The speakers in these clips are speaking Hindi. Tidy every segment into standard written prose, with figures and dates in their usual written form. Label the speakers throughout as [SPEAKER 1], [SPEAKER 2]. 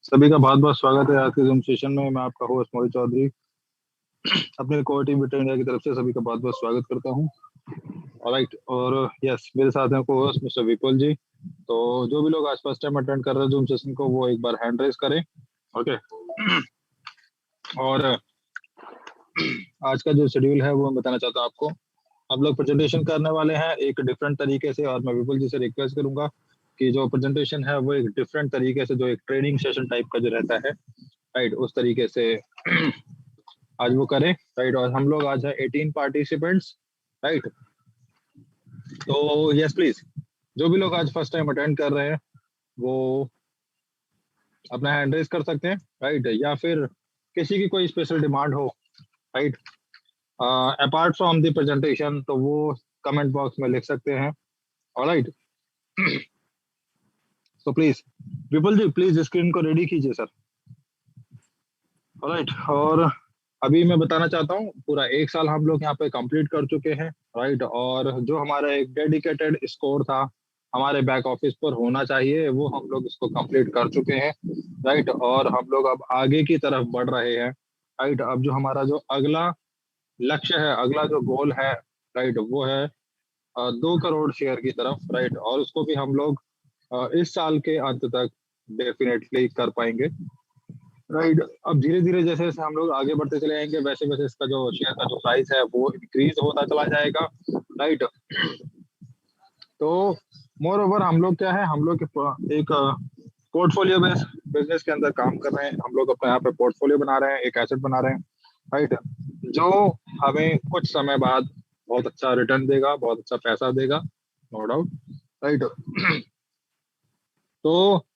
[SPEAKER 1] सभी का बहुत बहुत स्वागत है आज के जूम सेशन में। मैं आपका होस्ट मोहित चौधरी अपने कोर टीम बिट इंडिया की तरफ से सभी का बहुत बहुत स्वागत करता हूं। ऑलराइट, और यस, मेरे साथ हैं को होस्ट मिस्टर विपुल जी। तो जो भी लोग आज फर्स्ट टाइम अटेंड कर रहे हैं जूम सेशन को, वो एक बार हैंड रेस करें। ओके। और आज का जो शेड्यूल है वो मैं बताना चाहता हूँ आपको। आप लोग प्रेजेंटेशन करने वाले हैं एक डिफरेंट तरीके से, और मैं विपुल जी से रिक्वेस्ट करूंगा कि जो प्रेजेंटेशन है वो एक डिफरेंट तरीके से, जो एक ट्रेनिंग सेशन टाइप का जो रहता है, राइट, उस तरीके से आज वो करें। राइट, और हम लोग आज है 18 पार्टिसिपेंट्स। राइट, तो यस प्लीज, जो भी लोग आज फर्स्ट टाइम अटेंड कर रहे हैं वो अपना हैंड रेज कर सकते हैं। राइट, या फिर किसी की कोई स्पेशल डिमांड हो, right, apart from the presentation, तो वो कमेंट बॉक्स में लिख सकते हैं। ऑलराइट, तो please Vipul ji, please screen को रेडी कीजिए सर। ऑलराइट, और अभी मैं बताना चाहता हूँ पूरा एक साल हम लोग यहाँ पे कंप्लीट कर चुके हैं। राइट, और जो हमारा एक डेडिकेटेड स्कोर था हमारे बैक ऑफिस पर होना चाहिए, वो हम लोग इसको कंप्लीट कर चुके हैं। राइट, और हम लोग अब आगे की तरफ बढ़ रहे हैं। राइट, अब जो हमारा जो अगला लक्ष्य है, अगला जो गोल है, राइट, वो है 2 करोड़ शेयर की तरफ। राइट, और उसको भी हम लोग इस साल के अंत तक डेफिनेटली कर पाएंगे। राइट, अब धीरे धीरे जैसे जैसे हम लोग आगे बढ़ते चले जाएंगे, वैसे वैसे इसका जो शेयर का जो प्राइस है वो इंक्रीज होता चला जाएगा। राइट, तो मोर ओवर हम लोग क्या है, हम लोग एक पोर्टफोलियो बेस्ड बिजनेस के अंदर काम कर रहे हैं। हम लोग अपने यहाँ पे पोर्टफोलियो बना रहे हैं, एक एसेट बना रहे हैं। राइट, जो हमें कुछ समय बाद बहुत अच्छा रिटर्न देगा, बहुत अच्छा पैसा देगा, नो डाउट। राइट, तो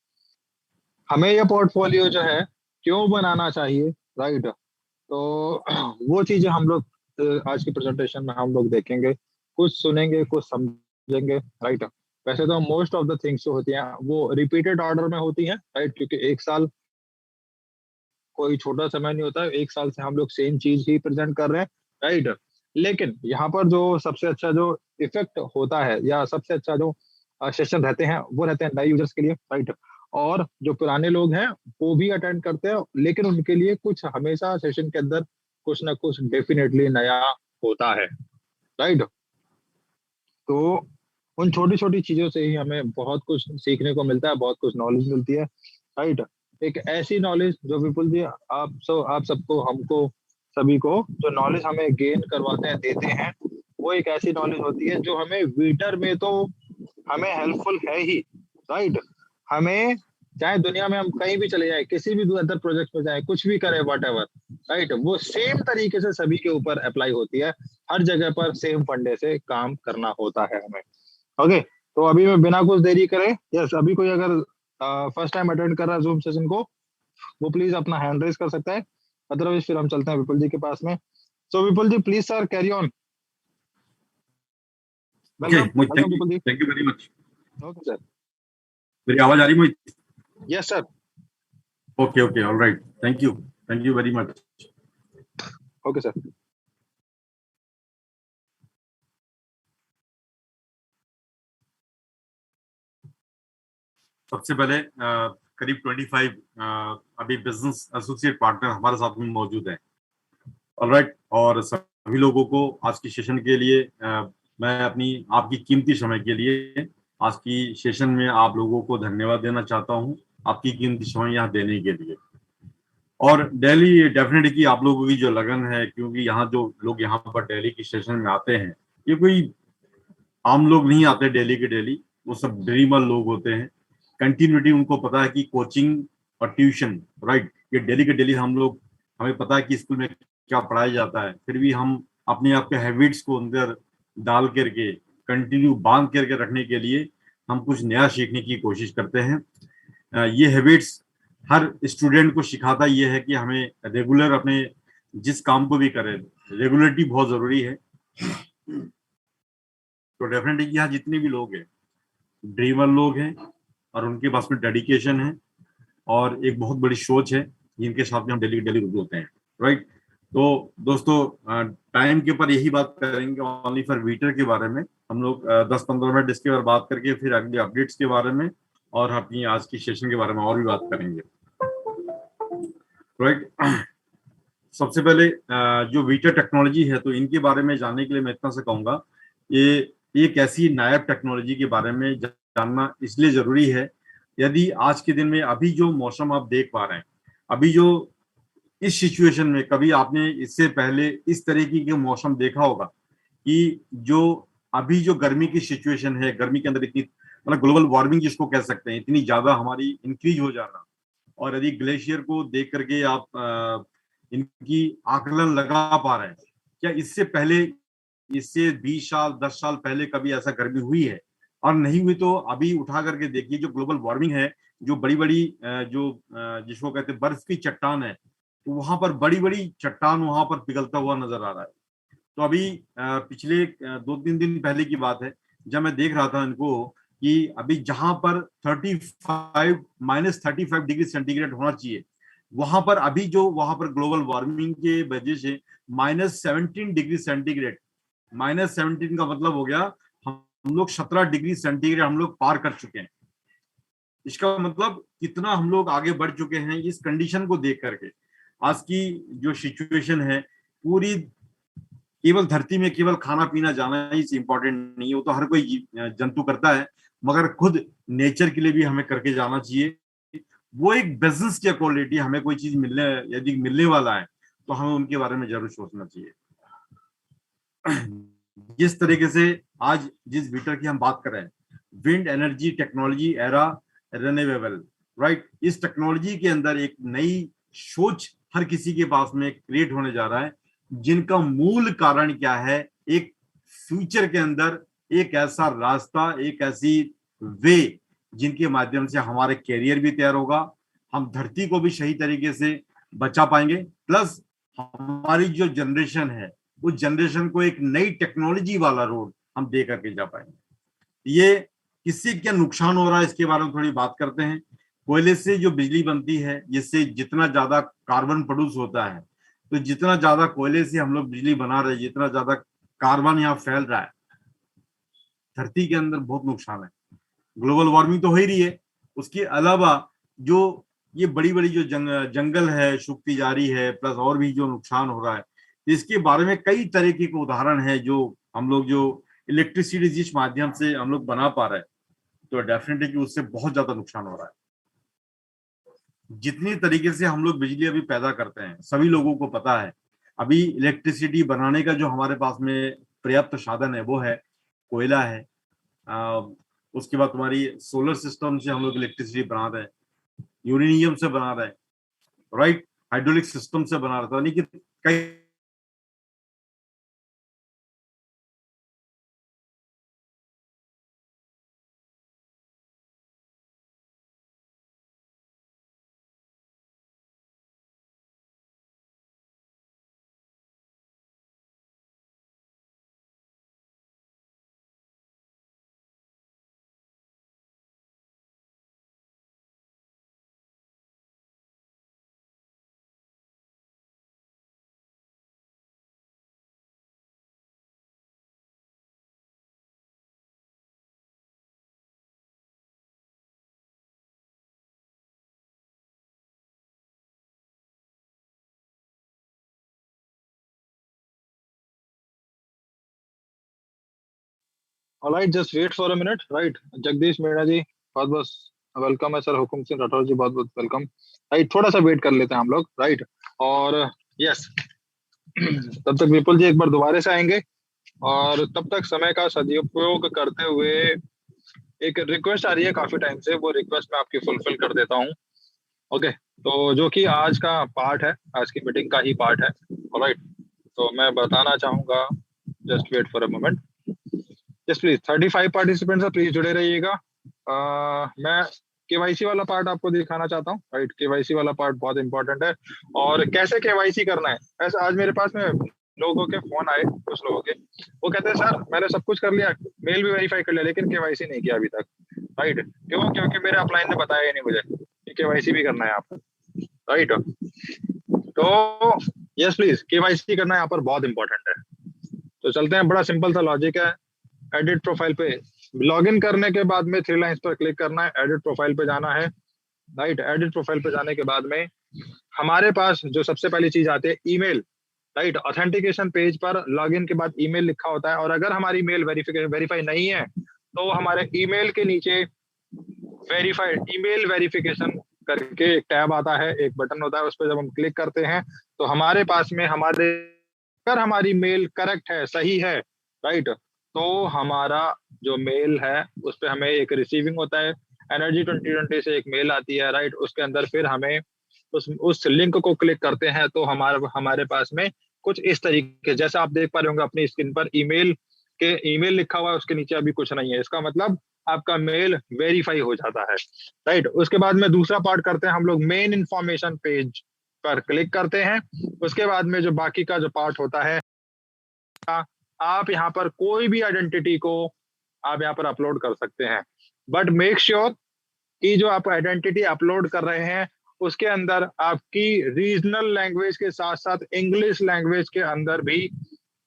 [SPEAKER 1] हमें यह पोर्टफोलियो जो है क्यों बनाना चाहिए, राइट, तो वो चीजें हम लोग आज की प्रेजेंटेशन में हम लोग देखेंगे, कुछ सुनेंगे, कुछ समझेंगे। राइट, वैसे तो मोस्ट ऑफ द थिंग्स जो होती हैं वो रिपीटेड ऑर्डर में होती हैं। राइट, क्योंकि एक साल कोई छोटा समय नहीं होता है, एक साल से हम लोग सेम चीज ही प्रेजेंट कर रहे हैं। राइट, लेकिन यहाँ पर जो सबसे अच्छा जो इफेक्ट होता है, या सबसे अच्छा जो सेशन रहते हैं, वो रहते हैं नए यूजर्स के लिए। राइट, और जो पुराने लोग हैं वो भी अटेंड करते हैं, लेकिन उनके लिए कुछ हमेशा सेशन के अंदर कुछ ना कुछ डेफिनेटली नया होता है। राइट, तो उन छोटी छोटी चीजों से ही हमें बहुत कुछ सीखने को मिलता है, बहुत कुछ नॉलेज मिलती है। राइट, एक ऐसी नॉलेज जो विपुल जी आप सबको, हमको सभी को जो नॉलेज हमें गेन करवाते हैं, देते हैं, वो एक ऐसी नॉलेज होती है जो हमें विंटर में तो हमें हेल्पफुल है ही। राइट, हमें चाहे दुनिया में हम कहीं भी चले जाए, किसी भी अदर प्रोजेक्ट में जाए, कुछ भी करें, वट एवर, राइट, वो सेम तरीके से सभी के ऊपर अप्लाई होती है। हर जगह पर सेम फंडे से काम करना होता है हमें। ओके, तो अभी मैं बिना कुछ देरी करे, यस, अभी कोई अगर फर्स्ट टाइम अटेंड कर रहा है जूम सेशन को, वो प्लीज अपना हैंड रेज कर सकता है। अदरवाइज फिर हम चलते हैं विपुल जी के पास में। So Vipul ji, please sir, carry on.
[SPEAKER 2] Okay,
[SPEAKER 1] welcome
[SPEAKER 2] Mohit,
[SPEAKER 1] welcome Vipul ji.
[SPEAKER 2] thank you very much.
[SPEAKER 1] Okay sir.
[SPEAKER 2] मेरी आवाज आ रही Mohit?
[SPEAKER 1] Yes sir.
[SPEAKER 2] Okay, okay, all right. Thank you very much.
[SPEAKER 1] Okay sir.
[SPEAKER 2] सबसे पहले करीब 25 अभी बिजनेस एसोसिएट पार्टनर हमारे साथ में मौजूद हैं। ऑल राइट, और सभी लोगों को आज की सेशन के लिए मैं अपनी आपकी कीमती समय के लिए आज की सेशन में आप लोगों को धन्यवाद देना चाहता हूं, आपकी कीमती समय यहाँ देने के लिए। और दिल्ली डेफिनेटली की आप लोगों की जो लगन है, क्योंकि यहाँ जो लोग यहाँ पर दिल्ली की सेशन में आते हैं, ये कोई आम लोग नहीं आते डेली के डेली, वो सब ड्रीमर लोग होते हैं। कंटिन्यूटी उनको पता है कि कोचिंग और ट्यूशन, राइट, ये डेली के डेली हम लोग, हमें पता है कि स्कूल में क्या पढ़ाया जाता है, फिर भी हम अपने आप के हैबिट्स को अंदर डाल करके कंटिन्यू बांध करके रखने के लिए हम कुछ नया सीखने की कोशिश करते हैं। ये हैबिट्स हर स्टूडेंट को सिखाता ये है कि हमें रेगुलर अपने जिस काम को भी करें, रेगुलरिटी बहुत जरूरी है। तो डेफिनेटली यहाँ जितने भी लोग हैं ड्रीमर लोग हैं, और उनके पास में डेडिकेशन है और एक बहुत बड़ी सोच है, जिनके साथ में हम डेली डेली रुक होते हैं। राइट, तो दोस्तों टाइम के ऊपर यही बात करेंगे, ओनली फॉर वीटर के बारे में हम लोग 10-15 मिनट इसके बारे बात करके फिर अगले अपडेट्स के बारे में और अपनी आज की सेशन के बारे में और भी बात करेंगे। राइट। सबसे पहले जो वीटर टेक्नोलॉजी है, तो इनके बारे में जानने के लिए मैं इतना से कहूंगा, ये एक ऐसी नायाब टेक्नोलॉजी के बारे में जानना इसलिए जरूरी है। यदि आज के दिन में अभी जो मौसम आप देख पा रहे हैं, अभी जो इस सिचुएशन में, कभी आपने इससे पहले इस तरीके के मौसम देखा होगा कि जो अभी जो गर्मी की सिचुएशन है, गर्मी के अंदर इतनी, मतलब ग्लोबल वार्मिंग जिसको कह सकते हैं, इतनी ज्यादा हमारी इंक्रीज हो जाना, और यदि ग्लेशियर को देख करके आप इनकी आकलन लगा पा रहे हैं, क्या इससे पहले, इससे 20 साल 10 साल पहले कभी ऐसा गर्मी हुई है? और नहीं हुई तो अभी उठा करके देखिए, जो ग्लोबल वार्मिंग है, जो बड़ी बड़ी जिसको कहते हैं बर्फ की चट्टान है, तो वहां पर बड़ी बड़ी चट्टान वहां पर पिघलता हुआ नजर आ रहा है। तो अभी पिछले 2-3 दिन पहले की बात है, जब मैं देख रहा था इनको कि अभी जहां पर 35 डिग्री सेंटीग्रेड होना चाहिए, वहां पर अभी जो वहां पर ग्लोबल वार्मिंग के वजह से -17 डिग्री सेंटीग्रेड, -17 का मतलब हो गया हम लोग 17 डिग्री सेंटीग्रेड हम लोग पार कर चुके हैं। इसका मतलब कितना हम लोग आगे बढ़ चुके हैं इस कंडीशन को देख करके। आज की जो सिचुएशन है, पूरी केवल धरती में केवल खाना पीना जाना ही इम्पोर्टेंट नहीं है, वो तो हर कोई जंतु करता है, मगर खुद नेचर के लिए भी हमें करके जाना चाहिए। वो एक बिजनेस की क्वालिटी, हमें कोई चीज मिलने, यदि मिलने वाला है तो हमें उनके बारे में जरूर सोचना चाहिए। जिस तरीके से आज जिस वीटर की हम बात कर रहे हैं, wind energy technology era renewable, right, इस टेक्नोलॉजी के अंदर एक नई सोच हर किसी के पास में क्रिएट होने जा रहा है, जिनका मूल कारण क्या है, एक फ्यूचर के अंदर एक ऐसा रास्ता, एक ऐसी वे जिनके माध्यम से हमारे कैरियर भी तैयार होगा, हम धरती को भी सही तरीके से बचा पाएंगे, प्लस हमारी जो जनरेशन है उस जनरेशन को एक नई टेक्नोलॉजी वाला रोड हम दे करके जा पाएंगे। ये किससे क्या नुकसान हो रहा है इसके बारे में थोड़ी बात करते हैं। कोयले से जो बिजली बनती है, जिससे जितना ज्यादा कार्बन प्रोड्यूस होता है, तो जितना ज्यादा कोयले से हम लोग बिजली बना रहे हैं, जितना ज्यादा कार्बन यहाँ फैल रहा है, धरती के अंदर बहुत नुकसान है। ग्लोबल वार्मिंग तो हो ही रही है, उसके अलावा जो ये बड़ी बड़ी जो जंगल है सूखती जा रही है, प्लस और भी जो नुकसान हो रहा है, इसके बारे में कई तरीके के उदाहरण है जो हम लोग, जो इलेक्ट्रिसिटी जिस माध्यम से हम लोग बना पा रहे हैं, तो डेफिनेटली उससे बहुत ज्यादा नुकसान हो रहा है। जितनी तरीके से हम लोग बिजली अभी पैदा करते हैं, सभी लोगों को पता है, अभी इलेक्ट्रिसिटी बनाने का जो हमारे पास में पर्याप्त साधन है वो है कोयला है। उसके बाद तुम्हारी सोलर सिस्टम से हम लोग इलेक्ट्रिसिटी बना रहे हैं, यूरेनियम से बना रहे हैं, राइट, हाइड्रोलिक सिस्टम से बना रहे हैं, यानी कि कई
[SPEAKER 1] all right, just wait for a minute, right. Jagdish Meena ji, बहुत बहुत वेलकम है सर। हुकुम सिंह राठौर जी, बहुत बहुत वेलकम। राइट, थोड़ा सा वेट कर लेते हैं हम लोग, राइट। और यस, तब तक विपुल जी एक बार दोबारा से आएंगे, और तब तक समय का सदुपयोग करते हुए एक रिक्वेस्ट आ रही है काफी टाइम से, वो रिक्वेस्ट मैं आपकी फुलफिल कर देता हूँ। ओके, तो जो कि आज का पार्ट है, आज की मीटिंग का ही पार्ट है। ऑलराइट, तो मैं बताना चाहूंगा, just wait for a moment, yes please. 35 participants है, प्लीज जुड़े रहिएगा। मैं केवाईसी वाला पार्ट आपको दिखाना चाहता हूँ, राइट। केवाईसी वाला पार्ट बहुत इंपॉर्टेंट है, और कैसे केवाईसी करना है। ऐसे आज मेरे पास में लोगों के फोन आए, कुछ लोगों के, वो कहते हैं सर मैंने सब कुछ कर लिया, मेल भी वेरीफाई कर लिया, लेकिन केवाईसी नहीं किया अभी तक, राइट। क्यों? क्योंकि मेरे अपलाइन ने बताया ही नहीं मुझे कि केवाईसी भी करना है यहाँ पर, राइट। तो यस प्लीज, केवाईसी करना यहाँ पर बहुत इंपॉर्टेंट है। तो चलते हैं, बड़ा सिंपल सा लॉजिक है। एडिट प्रोफाइल पे लॉगिन करने के बाद में 3 लाइंस पर क्लिक करना है, एडिट प्रोफाइल पे जाना है, राइट। एडिट प्रोफाइल पे जाने के बाद में हमारे पास जो सबसे पहली चीज आती है ईमेल, राइट। ऑथेंटिकेशन पेज पर लॉगिन के बाद ईमेल लिखा होता है, और अगर हमारी मेल वेरीफाई नहीं है तो हमारे ईमेल के नीचे वेरीफाइड ईमेल वेरिफिकेशन करके एक टैब आता है, एक बटन होता है, उस पर जब हम क्लिक करते हैं तो हमारे पास में अगर हमारी मेल करेक्ट है, सही है, राइट, तो हमारा जो मेल है उस पर हमें एक रिसीविंग होता है। एनर्जी 2020 से एक मेल आती है, राइट। उसके अंदर फिर हमें उस लिंक को क्लिक करते हैं तो हमारे पास में कुछ इस तरीके, जैसे आप देख पा रहे होंगे अपनी स्क्रीन पर, ईमेल लिखा हुआ है, उसके नीचे अभी कुछ नहीं है। इसका मतलब आपका मेल वेरीफाई हो जाता है, राइट। उसके बाद में दूसरा पार्ट करते हैं हम लोग, मेन इंफॉर्मेशन पेज पर क्लिक करते हैं। उसके बाद में जो बाकी का जो पार्ट होता है, आप यहाँ पर कोई भी आइडेंटिटी को आप यहाँ पर अपलोड कर सकते हैं, बट मेक श्योर कि जो आप आइडेंटिटी अपलोड कर रहे हैं उसके अंदर आपकी रीजनल लैंग्वेज के साथ साथ इंग्लिश लैंग्वेज के अंदर भी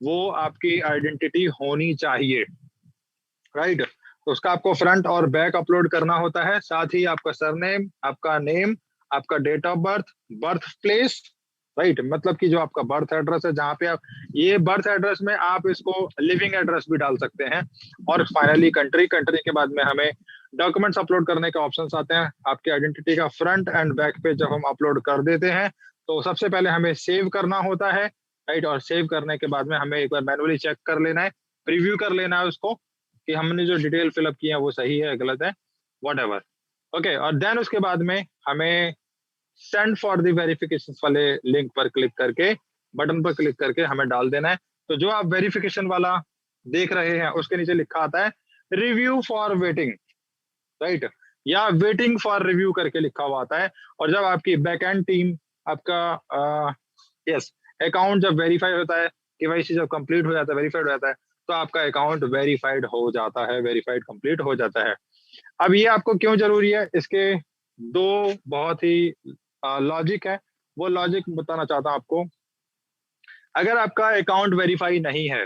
[SPEAKER 1] वो आपकी आइडेंटिटी होनी चाहिए, राइट। तो उसका आपको फ्रंट और बैक अपलोड करना होता है, साथ ही आपका सरनेम, आपका नेम, आपका date of birth, birth place, right, मतलब कि जो आपका बर्थ एड्रेस है जहाँ पे आप, ये बर्थ एड्रेस में आप इसको लिविंग एड्रेस भी डाल सकते हैं। और फाइनली कंट्री के बाद में हमें डॉक्यूमेंट्स अपलोड करने के ऑप्शंस आते हैं। आपकी आइडेंटिटी का फ्रंट एंड बैक पे जब हम अपलोड कर देते हैं तो सबसे पहले हमें सेव करना होता है, राइट। और सेव करने के बाद में हमें एक बार मैनुअली चेक कर लेना है, प्रीव्यू कर लेना है उसको कि हमने जो डिटेल फिलअप किया वो सही है, गलत है, वट एवर, ओके। और देन उसके बाद में हमें सेंड फॉर द वेरिफिकेशन वाले लिंक पर क्लिक करके, बटन पर क्लिक करके हमें डाल देना है। तो जो आप वेरिफिकेशन वाला देख रहे हैं उसके नीचे लिखा आता है रिव्यू फॉर वेटिंग, राइट, या वेटिंग फॉर रिव्यू करके लिखा हुआ आता है। और जब आपकी बैकएंड टीम आपका यस अकाउंट जब वेरीफाई होता है, केवाईसी जब कंप्लीट हो जाता है, वेरीफाइड हो जाता है, तो आपका अकाउंट वेरीफाइड हो जाता है, वेरीफाइड कंप्लीट हो जाता है। अब ये आपको क्यों जरूरी है, इसके दो बहुत ही लॉजिक है, वो लॉजिक बताना चाहता हूं आपको। अगर आपका अकाउंट वेरीफाई नहीं है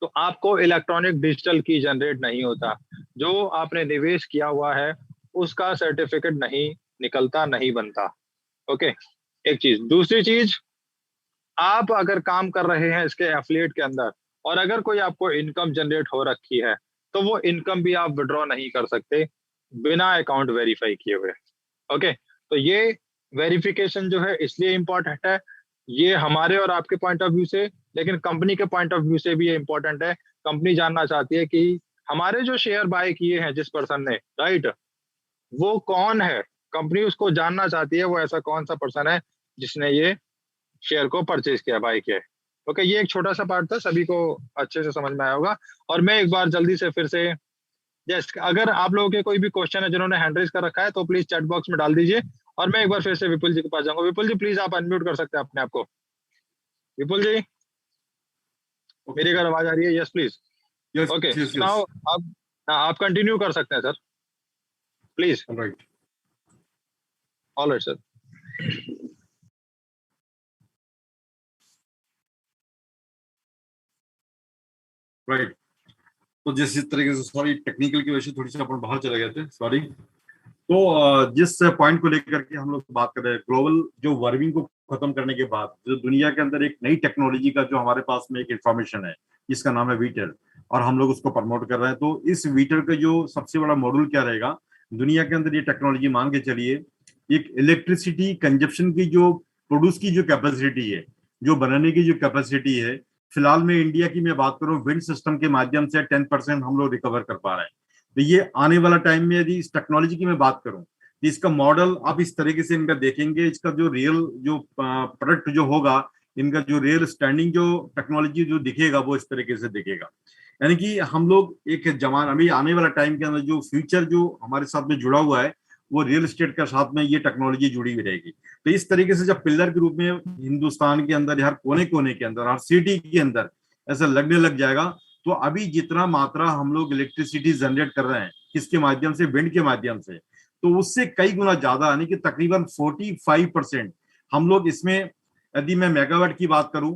[SPEAKER 1] तो आपको इलेक्ट्रॉनिक डिजिटल की जनरेट नहीं होता, जो आपने निवेश किया हुआ है उसका सर्टिफिकेट नहीं निकलता, नहीं बनता, ओके। एक चीज, दूसरी चीज, आप अगर काम कर रहे हैं इसके एफिलिएट के अंदर और अगर कोई आपको इनकम जनरेट हो रखी है तो वो इनकम भी आप विड्रॉ नहीं कर सकते बिना अकाउंट वेरीफाई किए हुए, ओके। तो ये वेरिफिकेशन जो है इसलिए इम्पोर्टेंट है, ये हमारे और आपके पॉइंट ऑफ व्यू से, लेकिन कंपनी के पॉइंट ऑफ व्यू से भी ये इम्पोर्टेंट है। कंपनी जानना चाहती है कि हमारे जो शेयर बाय किए हैं जिस पर्सन ने, राइट, वो कौन है। कंपनी उसको जानना चाहती है वो ऐसा कौन सा पर्सन है जिसने ये शेयर को परचेज किया, बाय किया। ओके, ये एक छोटा सा पार्ट था, सभी को अच्छे से समझ में आया होगा। और मैं एक बार जल्दी से फिर से, जस्ट अगर आप लोगों के कोई भी क्वेश्चन है जिन्होंने हैंड रेज कर रखा है तो प्लीज चैट बॉक्स में डाल दीजिए। और मैं एक बार फिर से विपुल जी के पास जाऊंगा। विपुल जी प्लीज आप अनम्यूट कर सकते हैं अपने आप को। विपुल जी, मेरी अगर आवाज आ रही है, yes please.
[SPEAKER 2] Yes
[SPEAKER 1] okay,
[SPEAKER 2] yes
[SPEAKER 1] now
[SPEAKER 2] yes
[SPEAKER 1] आप कंटिन्यू कर सकते हैं sir, please.
[SPEAKER 2] Right
[SPEAKER 1] all right sir.
[SPEAKER 2] Right. तो जिस तरीके से, सॉरी टेक्निकल की वजह से थोड़ी सी अपन बाहर चले गए थे, सॉरी। तो जिस पॉइंट को लेकर के हम लोग बात कर रहे हैं, ग्लोबल जो वार्मिंग को खत्म करने के बाद जो दुनिया के अंदर एक नई टेक्नोलॉजी का जो हमारे पास में एक इंफॉर्मेशन है जिसका नाम है वीटर, और हम लोग उसको प्रमोट कर रहे हैं। तो इस वीटर का जो सबसे बड़ा मॉड्यूल क्या रहेगा, दुनिया के अंदर ये टेक्नोलॉजी मान के चलिए, एक इलेक्ट्रिसिटी कंजप्शन की जो प्रोड्यूस की जो कैपेसिटी है, जो बनाने की जो कैपेसिटी है, फिलहाल में इंडिया की मैं बात करूं, विंड सिस्टम के माध्यम से 10% हम लोग रिकवर कर पा रहे हैं। तो ये आने वाला टाइम में यदि इस टेक्नोलॉजी की मैं बात करूं तो इसका मॉडल आप इस तरीके से इनका देखेंगे, इसका जो रियल जो प्रोडक्ट जो होगा, इनका जो रियल स्टैंडिंग जो टेक्नोलॉजी जो दिखेगा वो इस तरीके से दिखेगा। यानी कि हम लोग एक जमाना, अभी आने वाला टाइम के अंदर जो फ्यूचर जो हमारे साथ में जुड़ा हुआ है वो रियल एस्टेट के साथ में ये टेक्नोलॉजी जुड़ी हुई रहेगी। तो इस तरीके से जब पिलर के रूप में हिंदुस्तान के अंदर हर कोने कोने के अंदर, हर सिटी के अंदर ऐसा लगने लग जाएगा। तो अभी जितना मात्रा हम लोग इलेक्ट्रिसिटी जनरेट कर रहे हैं किसके माध्यम से, विंड के माध्यम से, तो उससे कई गुना ज्यादा, यानी कि तकरीबन 45% हम लोग इसमें, यदि मैं मेगावाट की बात करूं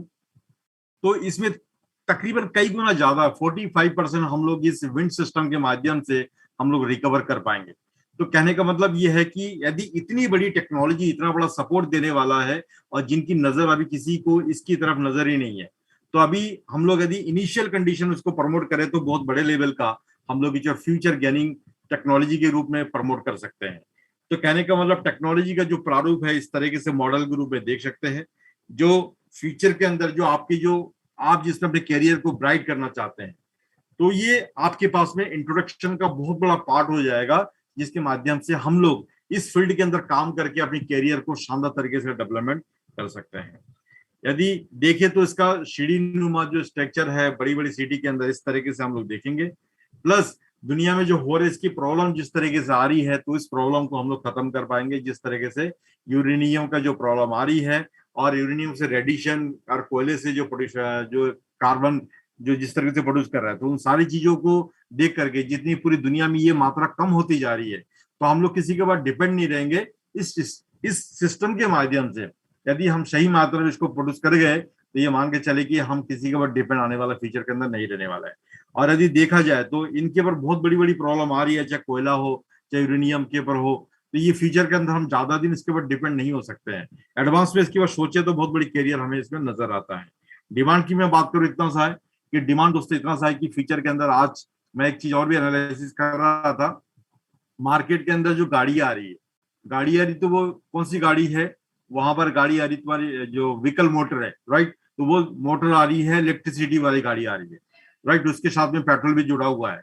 [SPEAKER 2] तो इसमें तकरीबन कई गुना ज्यादा 45% हम लोग इस विंड सिस्टम के माध्यम से हम लोग रिकवर कर पाएंगे। तो कहने का मतलब ये है कि यदि इतनी बड़ी टेक्नोलॉजी इतना बड़ा सपोर्ट देने वाला है और जिनकी नजर अभी किसी को इसकी तरफ नजर ही नहीं है, तो अभी हम लोग यदि इनिशियल कंडीशन उसको प्रमोट करें तो बहुत बड़े लेवल का हम लोग जो फ्यूचर गेनिंग टेक्नोलॉजी के रूप में प्रमोट कर सकते हैं। तो कहने का मतलब टेक्नोलॉजी का जो प्रारूप है इस तरीके से मॉडल के रूप में देख सकते हैं, जो फ्यूचर के अंदर जो आपकी जो आप जिसमें अपने कैरियर को ब्राइट करना चाहते हैं, तो ये आपके पास में इंट्रोडक्शन का बहुत बड़ा पार्ट हो जाएगा, जिसके माध्यम से हम लोग इस फील्ड के अंदर काम करके अपनी कैरियर को शानदार तरीके से डेवलपमेंट कर सकते हैं। यदि देखें तो इसका सीढ़ी नुमा जो स्ट्रक्चर है बड़ी बड़ी सिटी के अंदर इस तरीके से हम लोग देखेंगे, प्लस दुनिया में जो हो रही इसकी प्रॉब्लम जिस तरीके से आ रही है, तो इस प्रॉब्लम को हम लोग खत्म कर पाएंगे। जिस तरीके से यूरेनियम का जो प्रॉब्लम आ रही है और यूरेनियम से रेडिएशन और कोयले से जो कार्बन जो जिस तरीके से प्रोड्यूस कर रहा है, तो उन सारी चीजों को देख करके जितनी पूरी दुनिया में ये मात्रा कम होती जा रही है, तो हम लोग किसी के बाद डिपेंड नहीं रहेंगे। इस सिस्टम के माध्यम से यदि हम सही मात्रा में इसको प्रोड्यूस कर गए, तो ये मान के चले कि हम किसी के ऊपर डिपेंड आने वाला फ्यूचर के अंदर नहीं रहने वाला है। और यदि देखा जाए तो इनके ऊपर बहुत बड़ी बड़ी प्रॉब्लम आ रही है, चाहे कोयला हो चाहे यूरेनियम के ऊपर हो, तो ये फ्यूचर के अंदर हम ज्यादा दिन इसके ऊपर डिपेंड नहीं हो सकते हैं। एडवांस में इसके ऊपर सोचे तो बहुत बड़ी कैरियर हमें इसमें नजर आता है। डिमांड की मैं बात करूँ इतना सा है कि डिमांड दोस्तों इतना सा है कि फ्यूचर के अंदर आज मैं एक चीज और भी एनालिसिस कर रहा था, मार्केट के अंदर जो गाड़ी आ रही है, गाड़ी आ रही तो वो कौन सी गाड़ी है, वहां पर गाड़ी आ रही तुम्हारी जो व्हीकल मोटर है, राइट, तो वो मोटर आ रही है, इलेक्ट्रिसिटी वाली गाड़ी आ रही है, राइट, उसके साथ में पेट्रोल भी जुड़ा हुआ है।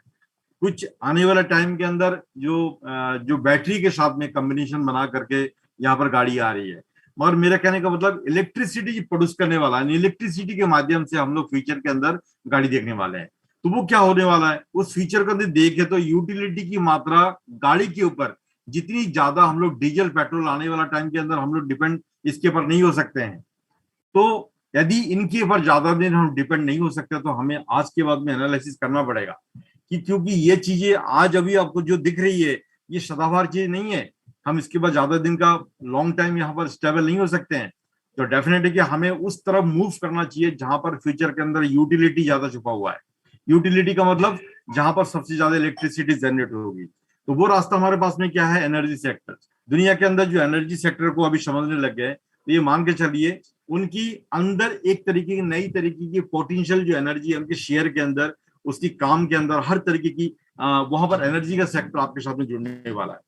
[SPEAKER 2] कुछ आने वाला टाइम के अंदर जो बैटरी के साथ में कॉम्बिनेशन बना करके यहाँ पर गाड़ी आ रही है। मगर मेरा कहने का मतलब इलेक्ट्रिसिटी प्रोड्यूस करने वाला है, इलेक्ट्रिसिटी के माध्यम से हम लोग फ्यूचर के अंदर गाड़ी देखने वाले हैं। तो वो क्या होने वाला है, उस फीचर को अंदर देखे तो यूटिलिटी की मात्रा गाड़ी के ऊपर जितनी ज्यादा हम लोग डीजल पेट्रोल आने वाला टाइम के अंदर हम लोग डिपेंड इसके ऊपर नहीं हो सकते हैं। तो यदि इनके ऊपर ज्यादा दिन हम डिपेंड नहीं हो सकते, तो हमें आज के बाद में एनालिसिस करना पड़ेगा कि क्योंकि ये चीजें आज अभी आपको जो दिख रही है ये सदाबहार चीज नहीं है, हम इसके बाद ज्यादा दिन का लॉन्ग टाइम यहाँ पर स्टेबल नहीं हो सकते हैं। तो डेफिनेट है कि हमें उस तरफ मूव करना चाहिए जहां पर फ्यूचर के अंदर यूटिलिटी ज्यादा छुपा हुआ है। यूटिलिटी का मतलब जहां पर सबसे ज्यादा इलेक्ट्रिसिटी जनरेट होगी, तो वो रास्ता हमारे पास में क्या है, एनर्जी सेक्टर। दुनिया के अंदर जो एनर्जी सेक्टर को अभी समझने लग गए, तो ये मान के चलिए उनकी अंदर एक तरीके की नई तरीके की पोटेंशियल जो एनर्जी है उनके शेयर के अंदर, उसकी काम के अंदर हर तरीके की वहां पर एनर्जी का सेक्टर आपके साथ में जुड़ने वाला है।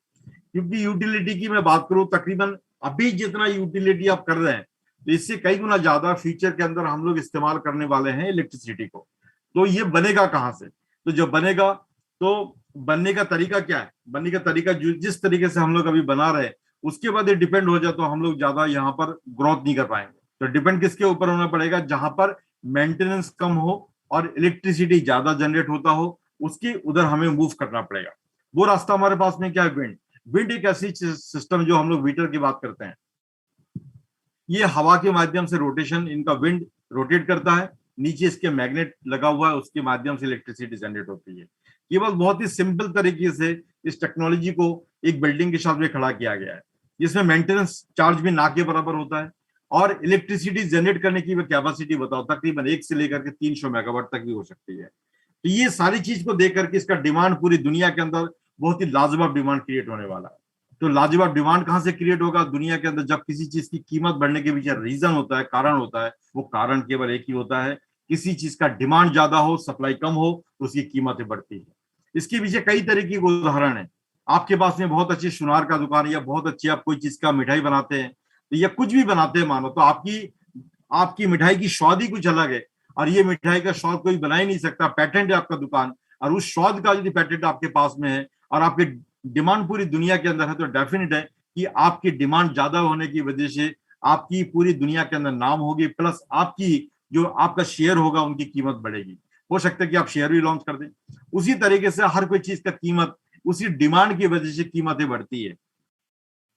[SPEAKER 2] क्योंकि यूटिलिटी की मैं बात करूं, तकरीबन अभी जितना यूटिलिटी आप कर रहे हैं, तो इससे कई गुना ज्यादा फ्यूचर के अंदर हम लोग इस्तेमाल करने वाले हैं इलेक्ट्रिसिटी को। तो ये बनेगा कहाँ से, तो जब बनेगा तो बनने का तरीका क्या है, बनने का तरीका जिस तरीके से हम लोग अभी बना रहे हैं उसके बाद ये डिपेंड हो जाए तो हम लोग ज्यादा यहाँ पर ग्रोथ नहीं कर पाएंगे। तो डिपेंड किसके ऊपर होना पड़ेगा, जहां पर मेंटेनेंस कम हो और इलेक्ट्रिसिटी ज्यादा जनरेट होता हो, उसके उधर हमें मूव करना पड़ेगा। वो रास्ता हमारे पास में क्या है, विंड। विंड एक ऐसी सिस्टम जो हम लोग वीटर की बात करते हैं, ये हवा के माध्यम से रोटेशन, इनका विंड रोटेट करता है, नीचे इसके मैग्नेट लगा हुआ है, उसके माध्यम से इलेक्ट्रिसिटी जनरेट होती है। ये बस बहुत ही सिंपल तरीके से इस टेक्नोलॉजी को एक बिल्डिंग के साथ में खड़ा किया गया है, जिसमें मेंटेनेंस चार्ज भी ना के बराबर होता है और इलेक्ट्रिसिटी जनरेट करने की कैपेसिटी बताओ तकरीबन 1 से लेकर के 300 मेगावाट तक भी हो सकती है। तो ये सारी चीज को देख करके इसका डिमांड पूरी दुनिया के अंदर बहुत ही लाजवाब डिमांड क्रिएट होने वाला है। तो लाजवाब डिमांड कहां से क्रिएट होगा दुनिया के अंदर, जब किसी चीज की कीमत बढ़ने के पीछे रीजन होता है, कारण होता है, वो कारण केवल एक ही होता है, किसी चीज का डिमांड ज्यादा हो, सप्लाई कम हो, तो उसकी कीमतें बढ़ती है। इसके पीछे कई तरह की उदाहरण है। आपके पास में बहुत अच्छी सुनार का दुकान या बहुत अच्छी आप कोई चीज का मिठाई बनाते हैं, तो या कुछ भी बनाते हैं मानो, तो आपकी मिठाई की स्वाद ही कुछ अलग है और ये मिठाई का स्वाद कोई बना ही नहीं सकता, पैटेंट है आपका दुकान, और उस स्वाद का यदि पैटेंट आपके पास में है और आपके डिमांड पूरी दुनिया के अंदर है, तो डेफिनेट है कि आपकी डिमांड ज्यादा होने की वजह से आपकी पूरी दुनिया के अंदर नाम होगी, प्लस आपकी जो आपका शेयर होगा उनकी कीमत बढ़ेगी। हो सकता है कि आप शेयर भी लॉन्च कर दें। उसी तरीके से हर कोई चीज का कीमत उसी डिमांड की वजह से कीमतें बढ़ती है।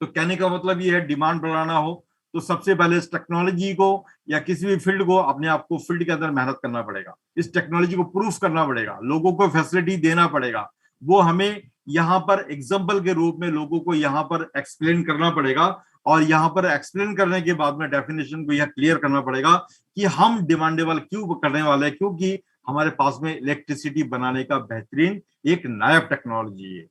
[SPEAKER 2] तो कहने का मतलब ये है, डिमांड बढ़ाना हो तो सबसे पहले इस टेक्नोलॉजी को या किसी भी फील्ड को, अपने आप को फील्ड के अंदर मेहनत करना पड़ेगा, इस टेक्नोलॉजी को प्रूफ करना पड़ेगा, लोगों को फैसिलिटी देना पड़ेगा, वो हमें यहाँ पर एग्जाम्पल के रूप में लोगों को यहाँ पर एक्सप्लेन करना पड़ेगा। और यहाँ पर एक्सप्लेन करने के बाद में डेफिनेशन को यह क्लियर करना पड़ेगा कि हम डिमांडेबल क्यों करने वाले हैं, क्योंकि हमारे पास में इलेक्ट्रिसिटी बनाने का बेहतरीन एक नायाब टेक्नोलॉजी है।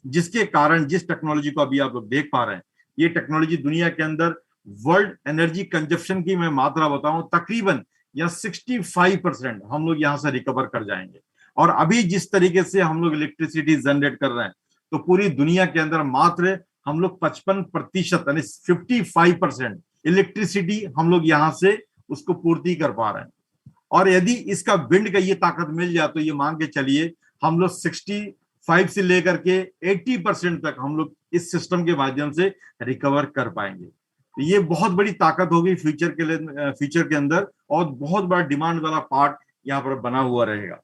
[SPEAKER 2] जिसके कारण जिस टेक्नोलॉजी को अभी आप लोग देख पा रहे हैं, ये टेक्नोलॉजी दुनिया के अंदर वर्ल्ड एनर्जी कंजप्शन की मैं मात्रा बताऊं तकरीबन या 65% हम लोग यहाँ से रिकवर कर जाएंगे। और अभी जिस तरीके से हम लोग इलेक्ट्रिसिटी जनरेट कर रहे हैं, तो पूरी दुनिया के अंदर मात्र हम लोग 55% यानी 55% इलेक्ट्रिसिटी हम लोग यहाँ से उसको पूर्ति कर पा रहे हैं। और यदि इसका विंड का ये ताकत मिल जाए तो ये मान के चलिए हम लोग 65 से लेकर के 80% तक हम लोग इस सिस्टम के माध्यम से रिकवर कर पाएंगे। तो ये बहुत बड़ी ताकत होगी फ्यूचर के अंदर, और बहुत बड़ा डिमांड वाला पार्ट यहाँ पर बना हुआ रहेगा।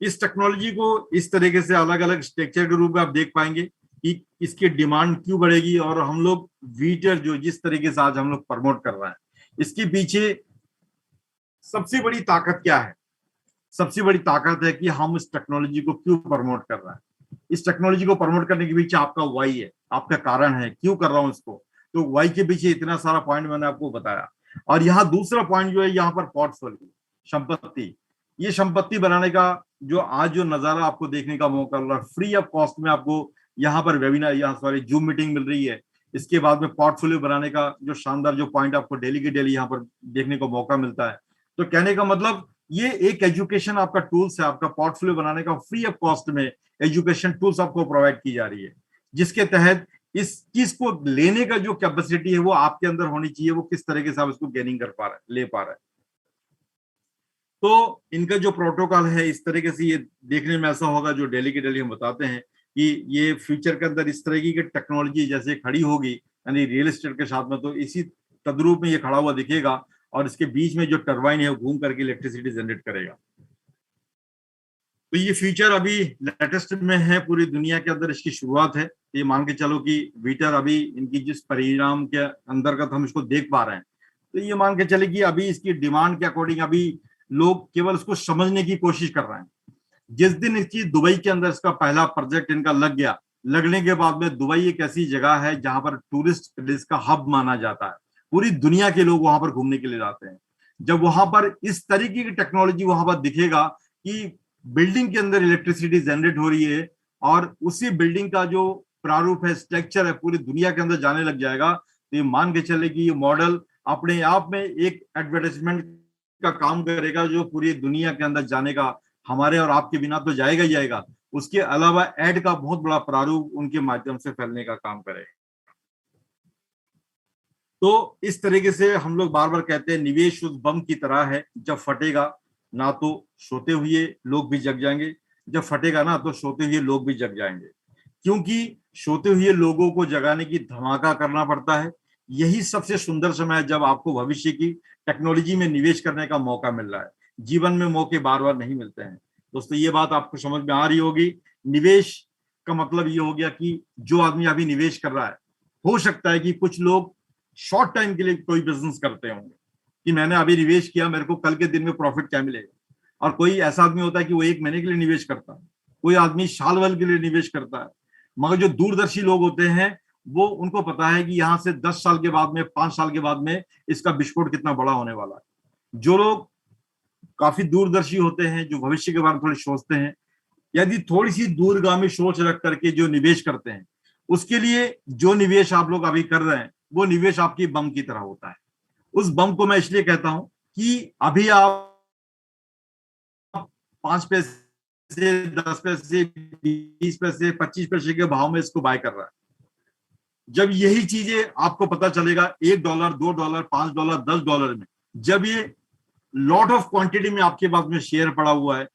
[SPEAKER 2] इस टेक्नोलॉजी को इस तरीके से अलग अलग स्ट्रक्चर के रूप में आप देख पाएंगे कि इसकी डिमांड क्यों बढ़ेगी, और हम लोग वीटर जो जिस तरीके से आज हम लोग प्रमोट कर रहे हैं, इसके पीछे सबसे बड़ी ताकत क्या है? सबसे बड़ी ताकत है कि हम इस टेक्नोलॉजी को क्यों प्रमोट कर रहे हैं। इस टेक्नोलॉजी को प्रमोट करने के पीछे आपका वाई है, आपका कारण है, क्यों कर रहा हूं इसको। तो वाई के पीछे इतना सारा पॉइंट मैंने आपको बताया। और यहाँ दूसरा पॉइंट जो है, यहाँ पर पोर्टफोलियो, संपत्ति। ये संपत्ति बनाने का जो आज जो नजारा आपको देखने का मौका मिल रहा है, फ्री ऑफ कॉस्ट में आपको यहाँ पर वेबिनार, यहाँ सॉरी जूम मीटिंग मिल रही है। इसके बाद में पोर्टफोलियो बनाने का जो शानदार जो पॉइंट आपको डेली के डेली यहाँ पर देखने को मौका मिलता है। तो कहने का मतलब ये एक एजुकेशन आपका टूल्स है, आपका पोर्टफोलियो बनाने का फ्री ऑफ कॉस्ट में एजुकेशन टूल्स आपको प्रोवाइड की जा रही है, जिसके तहत इस चीज को लेने का जो कैपेसिटी है वो आपके अंदर होनी चाहिए। वो किस तरीके से आप इसको गेनिंग कर पा रहे हैं, ले पा रहे हैं। तो इनका जो प्रोटोकॉल है इस तरीके से ये देखने में ऐसा होगा, जो डेली के डेली हम बताते हैं कि ये फ्यूचर के अंदर इस तरह की टेक्नोलॉजी जैसे खड़ी होगी, यानी रियल एस्टेट के साथ में, तो इसी तद्रूप में ये खड़ा हुआ दिखेगा, और इसके बीच में जो टरबाइन है वो घूम करके इलेक्ट्रिसिटी जनरेट करेगा। तो ये फीचर अभी लेटेस्ट में है, पूरी दुनिया के अंदर इसकी शुरुआत है। ये मान के चलो कि वीटर अभी इनकी जिस परिणाम के अंतर्गत हम इसको देख पा रहे हैं, तो ये मान के चले कि अभी इसकी डिमांड के अकॉर्डिंग अभी लोग केवल इसको समझने की कोशिश कर रहे हैं। जिस दिन इसकी दुबई के अंदर इसका पहला प्रोजेक्ट इनका लग गया, लगने के बाद में दुबई एक ऐसी जगह है जहां पर टूरिस्ट प्लेस का हब माना जाता है, पूरी दुनिया के लोग वहां पर घूमने के लिए जाते हैं। जब वहां पर इस तरीके की टेक्नोलॉजी वहां पर दिखेगा कि बिल्डिंग के अंदर इलेक्ट्रिसिटी जनरेट हो रही है, और उसी बिल्डिंग का जो प्रारूप है, स्ट्रक्चर है, पूरी दुनिया के अंदर जाने लग जाएगा, तो ये मान के चले कि ये मॉडल अपने आप में एक एडवर्टाइजमेंट का काम करेगा, जो पूरी दुनिया के अंदर जाने का, हमारे और आपके बिना तो जाएगा ही जाएगा, उसके अलावा एड का बहुत बड़ा प्रारूप उनके माध्यम से फैलने का काम करेगा। तो इस तरीके से हम लोग बार बार कहते हैं, निवेश उस बम की तरह है, जब फटेगा ना तो सोते हुए लोग भी जग जाएंगे, जब फटेगा ना तो सोते हुए लोग भी जग जाएंगे, क्योंकि सोते हुए लोगों को जगाने की धमाका करना पड़ता है। यही सबसे सुंदर समय है जब आपको भविष्य की टेक्नोलॉजी में निवेश करने का मौका मिल रहा है। जीवन में मौके बार बार नहीं मिलते हैं दोस्तों, ये बात आपको समझ में आ रही होगी। निवेश का मतलब ये हो गया कि जो आदमी अभी निवेश कर रहा है, हो सकता है कि कुछ लोग शॉर्ट टाइम के लिए कोई बिजनेस करते होंगे कि मैंने अभी निवेश किया, मेरे को कल के दिन में प्रॉफिट क्या मिलेगा। और कोई ऐसा आदमी होता है कि वो 1 महीने के लिए निवेश करता है, कोई आदमी साल भर के लिए निवेश करता है। मगर जो दूरदर्शी लोग होते हैं, वो उनको पता है कि यहाँ से 10 साल के बाद में, 5 साल के बाद में इसका विस्फोट कितना बड़ा होने वाला है। जो लोग काफी दूरदर्शी होते हैं, जो भविष्य के बारे में थोड़ी सोचते हैं, यदि थोड़ी सी दूरगामी सोच रख करके जो निवेश करते हैं, उसके लिए जो निवेश आप लोग अभी कर रहे हैं वो निवेश आपकी बम की तरह होता है। उस बम को मैं इसलिए कहता हूं कि अभी आप 5 पैसे, 10 पैसे, 20 पैसे, 25 पैसे के भाव में इसको बाय कर रहा है। जब यही चीजें आपको पता चलेगा $1, $2, $5, $10 में, जब ये लॉट ऑफ क्वांटिटी में आपके पास में शेयर पड़ा हुआ है,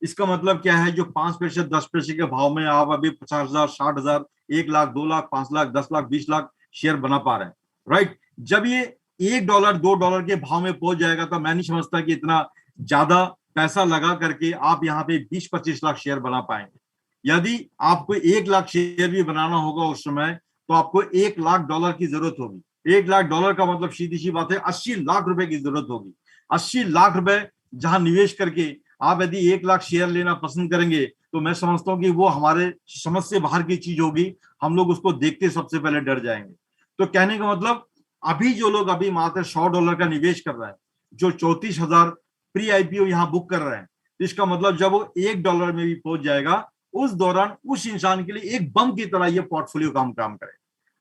[SPEAKER 2] इसका मतलब क्या है, जो 5 पैसे 10 पैसे के भाव में आप अभी 50,000, 60,000, 1 लाख, 2 लाख, 5 लाख, 10 लाख, 20 लाख शेयर बना पा रहे हैं, राइट। जब ये $1, $2 के भाव में पहुंच जाएगा, तो मैं नहीं समझता कि इतना ज्यादा पैसा लगा करके आप यहाँ पे 20-25 लाख शेयर बना पाएंगे। यदि आपको 1 लाख शेयर भी बनाना होगा उस समय, तो आपको $1 लाख की जरूरत होगी। $1 लाख का मतलब सीधी सी बात है 80 लाख रुपए की जरूरत होगी। 80 लाख रुपए जहां निवेश करके आप यदि 1 लाख शेयर लेना पसंद करेंगे, तो मैं समझता हूं कि वो हमारे समझ से बाहर की चीज होगी। हम लोग उसको देखते सबसे पहले डर जाएंगे। तो कहने का मतलब, अभी जो लोग अभी मात्र $100 का निवेश कर रहे हैं, जो 34,000 प्री आईपीओ यहाँ बुक कर रहे हैं, इसका मतलब जब वो $1 में भी पहुंच जाएगा, उस दौरान उस इंसान के लिए एक बम की तरह ये पोर्टफोलियो काम करे।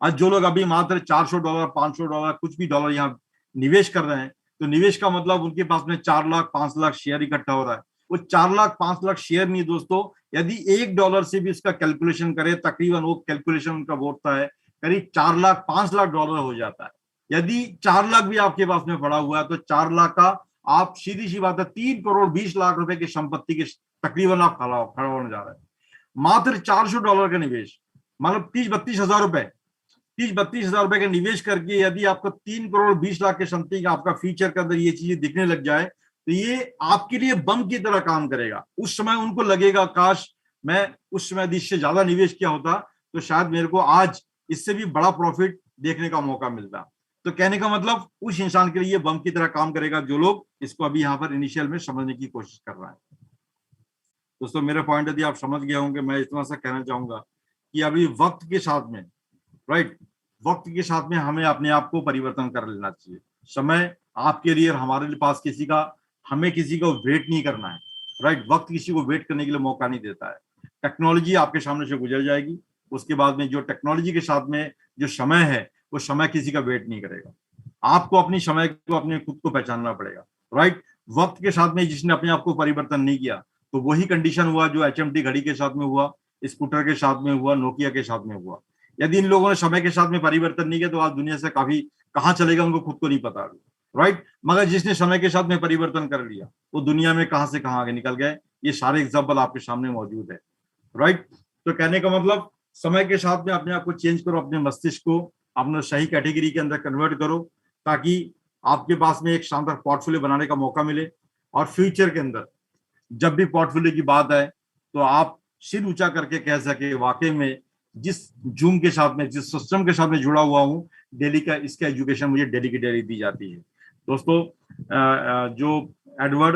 [SPEAKER 2] आज जो लोग अभी मात्र $400, $500 कुछ भी डॉलर यहाँ निवेश कर रहे हैं, तो निवेश का मतलब उनके पास में 4 लाख 5 लाख शेयर इकट्ठा हो रहा है। वो 4 लाख 5 लाख शेयर नहीं दोस्तों, यदि $1 से भी इसका कैलकुलेशन करे, तकरीबन वो कैलकुलेशन उनका बोलता है करीब 4 लाख 5 लाख डॉलर हो जाता है। यदि 4 लाख भी आपके पास में पड़ा हुआ है तो 4 लाख का आप सीधी सी बात है 3 करोड़ 20 लाख रुपए की संपत्ति के तकरीबन आप खड़ा होने जा रहे हैं। मात्र $400 का निवेश, मतलब 30-32 हजार रुपए, 30-32 हजार रुपए का निवेश करके यदि आपको 3 करोड़ 20 लाख के समथिंग आपका फ्यूचर के अंदर ये चीजें दिखने लग जाए, तो ये आपके लिए बम की तरह काम करेगा। उस समय उनको लगेगा काश मैं उस समय इससे ज्यादा निवेश किया होता तो शायद मेरे को आज इससे भी बड़ा प्रॉफिट देखने का मौका मिलता। तो कहने का मतलब उस इंसान के लिए बम की तरह काम करेगा जो लोग इसको अभी यहाँ पर इनिशियल में समझने की कोशिश कर रहा है। दोस्तों मेरा पॉइंट यदि आप समझ गए होंगे, मैं इतना सा कहना चाहूंगा कि अभी वक्त के साथ में, राइट, वक्त के साथ में हमें अपने आप को परिवर्तन कर लेना चाहिए। समय आपके लिए और हमारे पास किसी का, हमें किसी को वेट नहीं करना है, राइट। वक्त किसी को वेट करने के लिए मौका नहीं देता है। टेक्नोलॉजी आपके सामने से गुजर जाएगी, उसके बाद में जो टेक्नोलॉजी के साथ में जो समय है वो समय किसी का वेट नहीं करेगा। आपको अपनी समय को अपने खुद को पहचानना पड़ेगा, राइट। वक्त के साथ में जिसने अपने आप को परिवर्तन नहीं किया तो वही कंडीशन हुआ जो HMT घड़ी के साथ में हुआ, स्कूटर के साथ में हुआ, नोकिया के साथ में हुआ। यदि इन लोगों ने समय के साथ में परिवर्तन नहीं किया तो आज दुनिया से काफी कहां चलेगा उनको खुद को नहीं पता, राइट। मगर जिसने समय के साथ में परिवर्तन कर लिया वो दुनिया में कहां से कहां आगे निकल गए। ये सारे एग्जाम्पल आपके सामने मौजूद है, राइट। तो कहने का मतलब समय के साथ में अपने आप को चेंज करो, अपने मस्तिष्क को अपने सही कैटेगरी के अंदर कन्वर्ट करो, ताकि आपके पास में एक शानदार पोर्टफोलियो बनाने का मौका मिले। और फ्यूचर के अंदर जब भी पोर्टफोलियो की बात आए तो आप सिर ऊंचा करके कह सके वाकई में जिस जूम के साथ में, जिस सिस्टम के साथ में जुड़ा हुआ हूँ, डेली का इसका एजुकेशन मुझे डेली की डेली दी जाती है। दोस्तों जो एडवर्ड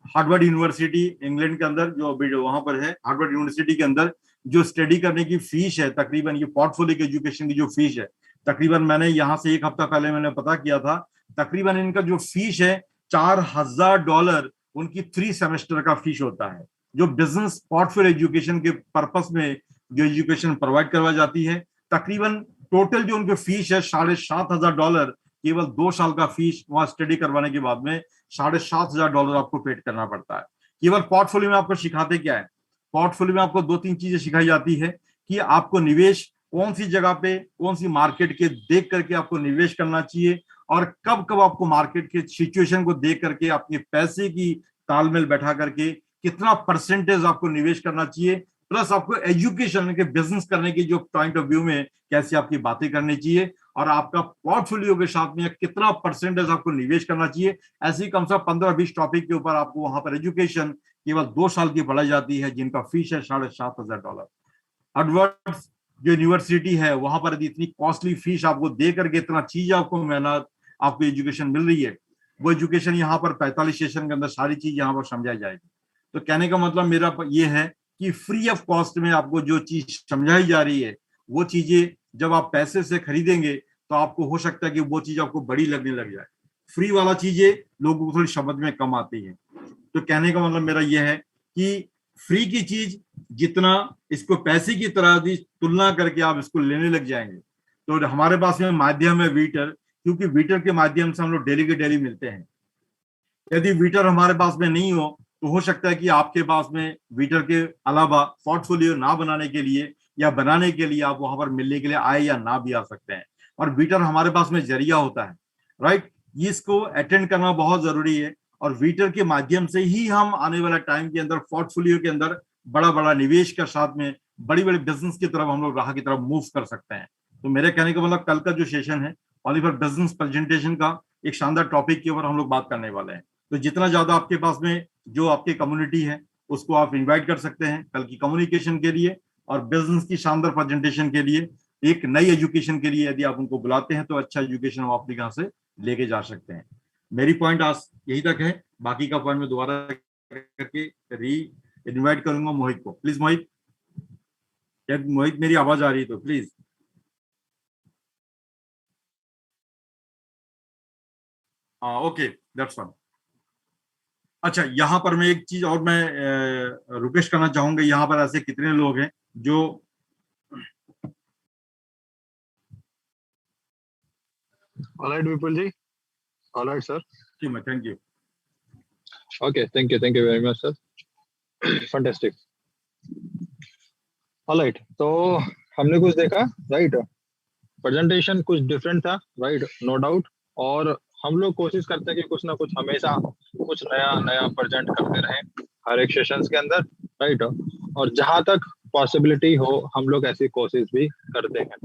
[SPEAKER 2] हार्वर्ड यूनिवर्सिटी इंग्लैंड के अंदर जो वहां पर है, हार्वर्ड यूनिवर्सिटी के अंदर जो स्टडी करने की फीस है, तकरीबन ये पोर्टफोलियो की एजुकेशन की जो फीस है, तकरीबन मैंने यहाँ से 1 हफ्ता पहले मैंने पता किया था, तकरीबन इनका जो फीस है $4000 उनकी 3 सेमेस्टर का फीस होता है। जो बिजनेस पोर्टफोलियो एजुकेशन के पर्पस में जो एजुकेशन प्रोवाइड करवाई जाती है, तकरीबन टोटल जो उनकी फीस है $7500, केवल 2 साल का फीस वहां स्टडी करवाने के बाद में $7500 आपको पेड करना पड़ता है। केवल पोर्टफोलियो में आपको सिखाते क्या है, पोर्टफोलियो में आपको 2-3 चीजें सिखाई जाती है कि आपको निवेश कौन सी जगह पे, कौन सी मार्केट के देख करके आपको निवेश करना चाहिए, और कब कब आपको मार्केट के सिचुएशन को देख करके अपने पैसे की तालमेल बैठा करके कितना परसेंटेज आपको निवेश करना चाहिए, प्लस आपको एजुकेशन के बिजनेस करने की जो पॉइंट ऑफ व्यू में कैसे आपकी बातें करनी चाहिए, और आपका पोर्टफोलियो के साथ में कितना परसेंटेज आपको निवेश करना चाहिए। ऐसी कम से कम 15-20 टॉपिक के ऊपर आपको वहां पर एजुकेशन केवल 2 साल की पढ़ाई जाती है, जिनका फीस है $7500। हार्वर्ड जो यूनिवर्सिटी है वहां पर यदि इतनी कॉस्टली फीस आपको दे करके इतना चीज आपको मेहनत आपको एजुकेशन मिल रही है, वो एजुकेशन यहाँ पर 45 सेशन के अंदर सारी चीज यहाँ पर समझाई जाएगी। तो कहने का मतलब मेरा ये है कि फ्री ऑफ कॉस्ट में आपको जो चीज समझाई जा रही है, वो चीजें जब आप पैसे से खरीदेंगे तो आपको हो सकता है कि वो चीज आपको बड़ी लगने लग जाए। फ्री वाला चीजें लोगों को थोड़ी समझ में कम आती है। तो कहने का मतलब मेरा यह है कि फ्री की चीज जितना इसको पैसे की तरह तुलना करके आप इसको लेने लग जाएंगे, तो हमारे पास में माध्यम है वीटर, क्योंकि वीटर के माध्यम से हम लोग डेली के डेली मिलते हैं। यदि वीटर हमारे पास में नहीं हो तो हो सकता है कि आपके पास में वीटर के अलावा पोर्टफोलियो ना बनाने के लिए या बनाने के लिए आप वहां पर मिलने के लिए आए या ना भी आ सकते हैं। और वीटर हमारे पास में जरिया होता है, राइट। इसको अटेंड करना बहुत जरूरी है, और वीटर के माध्यम से ही हम आने वाला टाइम के अंदर पोर्टफोलियो के अंदर बड़ा बड़ा निवेश के साथ में बड़ी बड़ी बिजनेस की तरफ हम लोग राह की तरफ मूव कर सकते हैं। तो मेरे कहने का मतलब कल का जो सेशन है ऑलिवर बिजनेस प्रेजेंटेशन का एक शानदार टॉपिक के ऊपर हम लोग बात करने वाले हैं। तो जितना ज्यादा आपके पास में जो आपकी कम्युनिटी है उसको आप इनवाइट कर सकते हैं कल की कम्युनिकेशन के लिए और बिजनेस की शानदार प्रेजेंटेशन के लिए, एक नई एजुकेशन के लिए। यदि आप उनको बुलाते हैं तो अच्छा एजुकेशन आप अपने यहाँ से लेके जा सकते हैं। मेरी पॉइंट आज यही तक है, बाकी का पॉइंट में दोबारा करके री इनवाइट करूंगा मोहित को। प्लीज मोहित, यदि मोहित मेरी आवाज आ रही है तो प्लीज। हाँ ओके, दैट्स फाइन। अच्छा, यहाँ पर मैं एक चीज और मैं रिक्वेस्ट करना चाहूंगा, यहाँ पर ऐसे कितने लोग हैं जो
[SPEAKER 1] ऑलराइट विपुल जी, ऑलराइट सर,
[SPEAKER 2] जी मैं thank you.
[SPEAKER 1] Okay, thank you very much sir, fantastic. Alright, तो हमने कुछ देखा, राइट, प्रेजेंटेशन कुछ डिफरेंट था, राइट, नो डाउट। और हम लोग कोशिश करते हैं कि कुछ ना कुछ हमेशा कुछ नया नया प्रेजेंट करते रहें हर एक सेशंस के अंदर, राइट। और जहां तक पॉसिबिलिटी हो हम लोग ऐसी कोशिश भी करते हैं,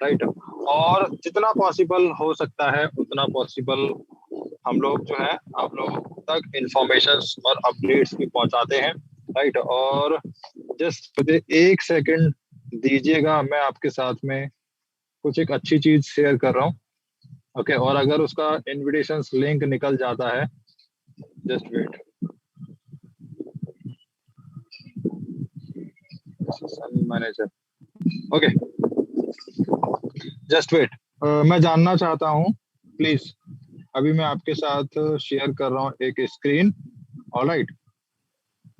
[SPEAKER 1] राइट। और जितना पॉसिबल हो सकता है उतना पॉसिबल हम लोग जो है आप लोगों तक इंफॉर्मेशन और अपडेट्स भी पहुंचाते हैं, राइट। और जस्ट मुझे एक सेकंड दीजिएगा, मैं आपके साथ में कुछ एक अच्छी चीज शेयर कर रहा हूँ, ओके। और अगर उसका इनविटेशन लिंक निकल जाता है, just wait, manager, okay, just wait. मैं जानना चाहता हूँ, प्लीज, अभी मैं आपके साथ शेयर कर रहा हूँ एक स्क्रीन, ऑलराइट।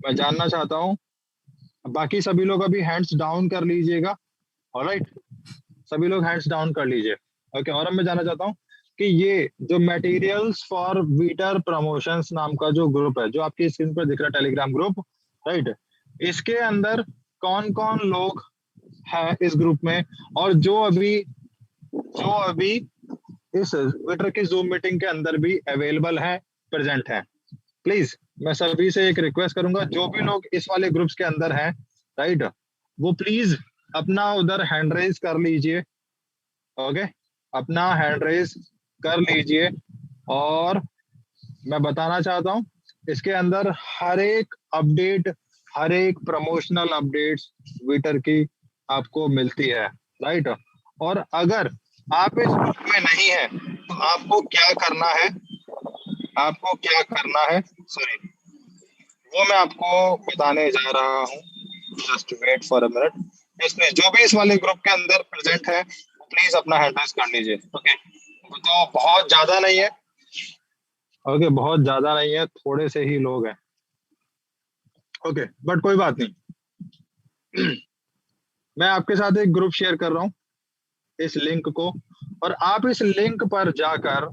[SPEAKER 1] मैं जानना चाहता हूँ, बाकी सभी लोग अभी हैंड्स डाउन कर लीजिएगा, ऑलराइट, सभी लोग हैंड्स डाउन कर लीजिए, ओके। और अब मैं जानना चाहता हूँ कि ये जो मटेरियल्स फॉर वीटर प्रमोशंस नाम का जो ग्रुप है, जो आपकी स्क्रीन पर दिख रहा है, टेलीग्राम ग्रुप, राइट, इसके अंदर कौन कौन लोग हैं इस ग्रुप में, और जो अभी इस ट्विटर की जूम मीटिंग के अंदर भी अवेलेबल है, प्रेजेंट है। प्लीज मैं सभी से एक रिक्वेस्ट करूंगा, जो भी लोग इस वाले ग्रुप्स के अंदर हैं, राइट, वो प्लीज अपना उधर हैंड रेज कर लीजिए, ओके, अपना हैंड रेज कर लीजिए। और मैं बताना चाहता हूँ, इसके अंदर हर एक अपडेट, हर एक प्रमोशनल अपडेट्स ट्विटर की आपको मिलती है, राइट। और अगर आप इस ग्रुप में नहीं है तो आपको क्या करना है, आपको क्या करना है, सॉरी, वो मैं आपको बताने जा रहा हूँ, just wait for a minute. इसमें जो भी इस वाले ग्रुप के अंदर प्रेजेंट है प्लीज अपना हैंड रेज कर लीजिए, ओके। तो बहुत ज्यादा नहीं है, ओके, बहुत ज्यादा नहीं है, थोड़े से ही लोग हैं, ओके, बट कोई बात नहीं। मैं आपके साथ एक ग्रुप शेयर कर रहा हूँ, इस लिंक को, और आप इस लिंक पर जाकर,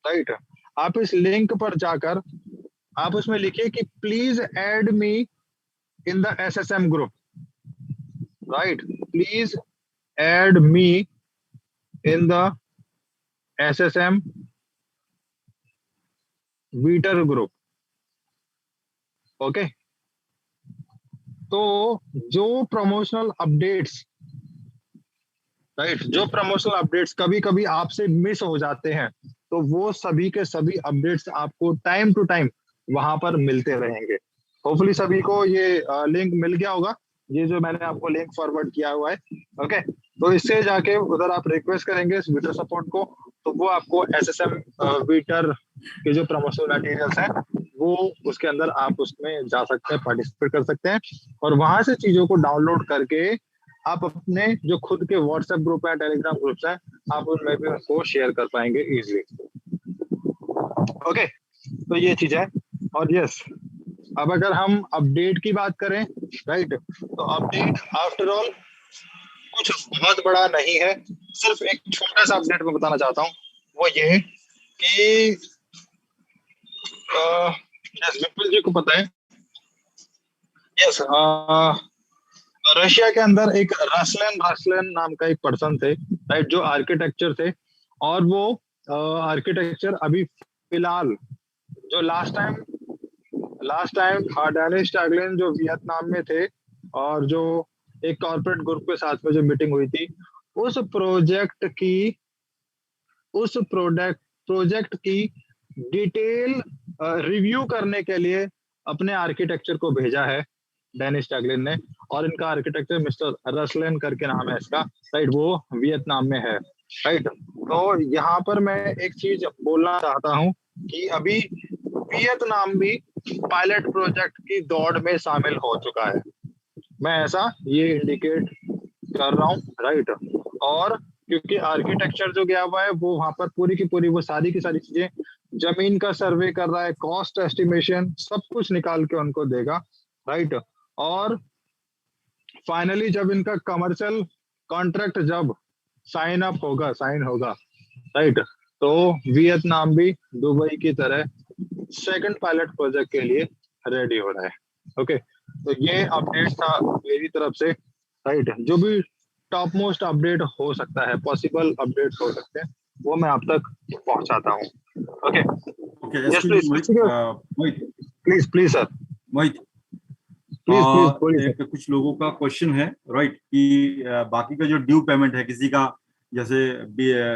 [SPEAKER 1] राइट, आप इस लिंक पर जाकर आप उसमें लिखिए कि please add me in the SSM group, right, please add me in the SSM Twitter group, okay. तो जो प्रमोशनल अपडेट्स, राइट, जो प्रमोशनल अपडेट्स कभी कभी आपसे मिस हो जाते हैं, तो वो सभी के सभी अपडेट्स आपको टाइम टू टाइम वहां पर मिलते रहेंगे। होपफुली सभी को ये लिंक मिल गया होगा, ये जो मैंने आपको लिंक फॉरवर्ड किया हुआ है, ओके। तो इससे जाके उधर आप रिक्वेस्ट करेंगे इस वीटर सपोर्ट को, तो वो आपको एसएसएम वीटर के जो प्रमोशनल मटेरियल्स हैं वो उसके अंदर आप उसमें जा सकते हैं, पार्टिसिपेट कर सकते हैं, और वहां से चीजों को डाउनलोड करके आप अपने जो खुद के व्हाट्सएप ग्रुप है, टेलीग्राम ग्रुप्स हैं, आप उनमें भी उनको शेयर कर पाएंगे इजीली, ओके। तो ये चीज है। और यस, अब अगर हम अपडेट की बात करें, राइट, तो अपडेट आफ्टर ऑल कुछ बहुत बड़ा नहीं है, सिर्फ एक छोटा सा अपडेट मैं बताना चाहता हूँ, वो ये है कि यस, विपुल जी को पता है, यस, रशिया के अंदर एक रसलन रसलन नाम का एक पर्सन थे, राइट, जो आर्किटेक्चर थे। और वो आर्किटेक्चर अभी फिलहाल जो लास्ट टाइम डेनिस टैगलिन जो वियतनाम में थे, और जो एक कॉर्पोरेट ग्रुप के साथ में जो मीटिंग हुई थी, उस प्रोजेक्ट की उस प्रोजेक्ट की डिटेल रिव्यू करने के लिए अपने आर्किटेक्चर को भेजा है डेनिस टैगलिन ने। और इनका आर्किटेक्चर मिस्टर रसलेन करके नाम है इसका, राइट, वो वियतनाम में है, राइट। तो यहाँ पर मैं एक चीज बोलना चाहता हूँ कि अभी वियतनाम भी पायलट प्रोजेक्ट की दौड़ में शामिल हो चुका है, मैं ऐसा ये इंडिकेट कर रहा हूँ, राइट। और क्योंकि आर्किटेक्चर जो गया हुआ है वो वहां पर पूरी की पूरी वो सारी की सारी चीजें जमीन का सर्वे कर रहा है, कॉस्ट एस्टिमेशन सब कुछ निकाल के उनको देगा, राइट। और फाइनली जब इनका कमर्शियल कॉन्ट्रैक्ट जब साइन होगा, राइट, तो वियतनाम भी दुबई की तरह सेकंड पायलट प्रोजेक्ट के लिए रेडी हो रहा है। ओके, तो ये अपडेट था मेरी तरफ से, राइट। जो भी टॉप मोस्ट अपडेट हो सकता है, पॉसिबल अपडेट हो सकते हैं, वो मैं आप तक पहुंचाता हूँ। Okay,
[SPEAKER 2] okay,
[SPEAKER 1] yes
[SPEAKER 2] excuse
[SPEAKER 1] please,
[SPEAKER 2] me Mohit,
[SPEAKER 1] please please sir,
[SPEAKER 2] Mohit,
[SPEAKER 1] please please बोलिए सर।
[SPEAKER 2] एक कुछ लोगों का क्वेश्चन है, राइट, कि बाकी का जो ड्यू पेमेंट है किसी का, जैसे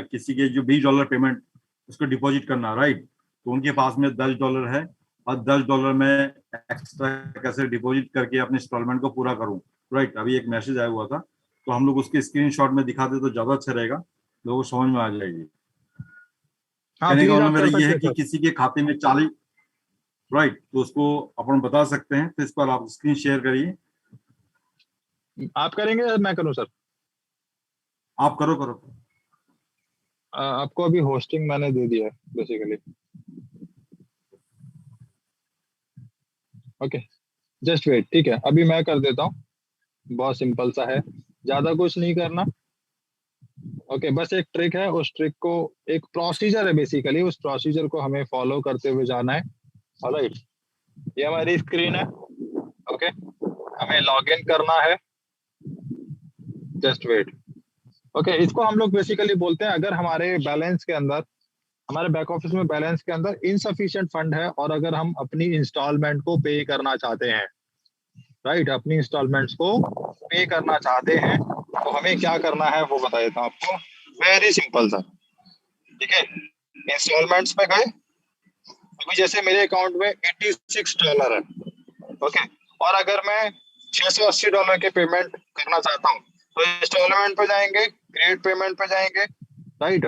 [SPEAKER 2] किसी के जो $20 पेमेंट उसको डिपॉजिट करना, राइट, तो उनके पास में $10 है और $10 में एक्स्ट्रा कैसे डिपॉजिट करके अपने इंस्टॉलमेंट को पूरा करूं, राइट। अभी एक मैसेज आया हुआ था, तो हम लोग उसके स्क्रीनशॉट में दिखा दे तो ज्यादा अच्छा रहेगा, लोगों को समझ में आ जाएगी।
[SPEAKER 1] हाँ
[SPEAKER 2] कहने का
[SPEAKER 1] प्लीज
[SPEAKER 2] मतलब
[SPEAKER 1] आप
[SPEAKER 2] मेरा
[SPEAKER 1] कर
[SPEAKER 2] ये
[SPEAKER 1] सकते
[SPEAKER 2] है
[SPEAKER 1] हैं
[SPEAKER 2] कि
[SPEAKER 1] सर।
[SPEAKER 2] किसी के खाते में 40, राइट, तो उसको अपन बता सकते हैं, तो इस पर आप स्क्रीन शेयर करिए।
[SPEAKER 1] आप करेंगे या मैं करूँ सर?
[SPEAKER 2] आप करो करो।
[SPEAKER 1] आपको अभी होस्टिंग मैंने दे दिया है बेसिकली। ओके, जस्ट वेट, ठीक है, अभी मैं कर देता हूँ। बहुत सिंपल सा है, ज्यादा कुछ नहीं करना। ओके, बस एक ट्रिक है, उस ट्रिक को, एक प्रोसीजर है बेसिकली, उस प्रोसीजर को हमें फॉलो करते हुए जाना है। ऑलराइट, ये हमारी स्क्रीन है। ओके, हमें लॉग इन करना है। Just wait. ओके, इसको हम लोग बेसिकली बोलते हैं, अगर हमारे बैलेंस के अंदर, हमारे बैक ऑफिस में बैलेंस के अंदर इनसफिशिएंट फंड है, और अगर हम अपनी इंस्टॉलमेंट को पे करना चाहते हैं, राइट, अपनी इंस्टॉलमेंट्स को पे करना चाहते हैं, तो हमें क्या करना है वो बता देता हूँ आपको। वेरी सिंपल सा, ठीक है। इंस्टॉलमेंट्स में गए, अभी जैसे मेरे अकाउंट में $86 है। ओके, और अगर मैं $680 के पेमेंट करना चाहता हूँ, तो इंस्टॉलमेंट पे जाएंगे, क्रिएट पेमेंट पे जाएंगे, राइट।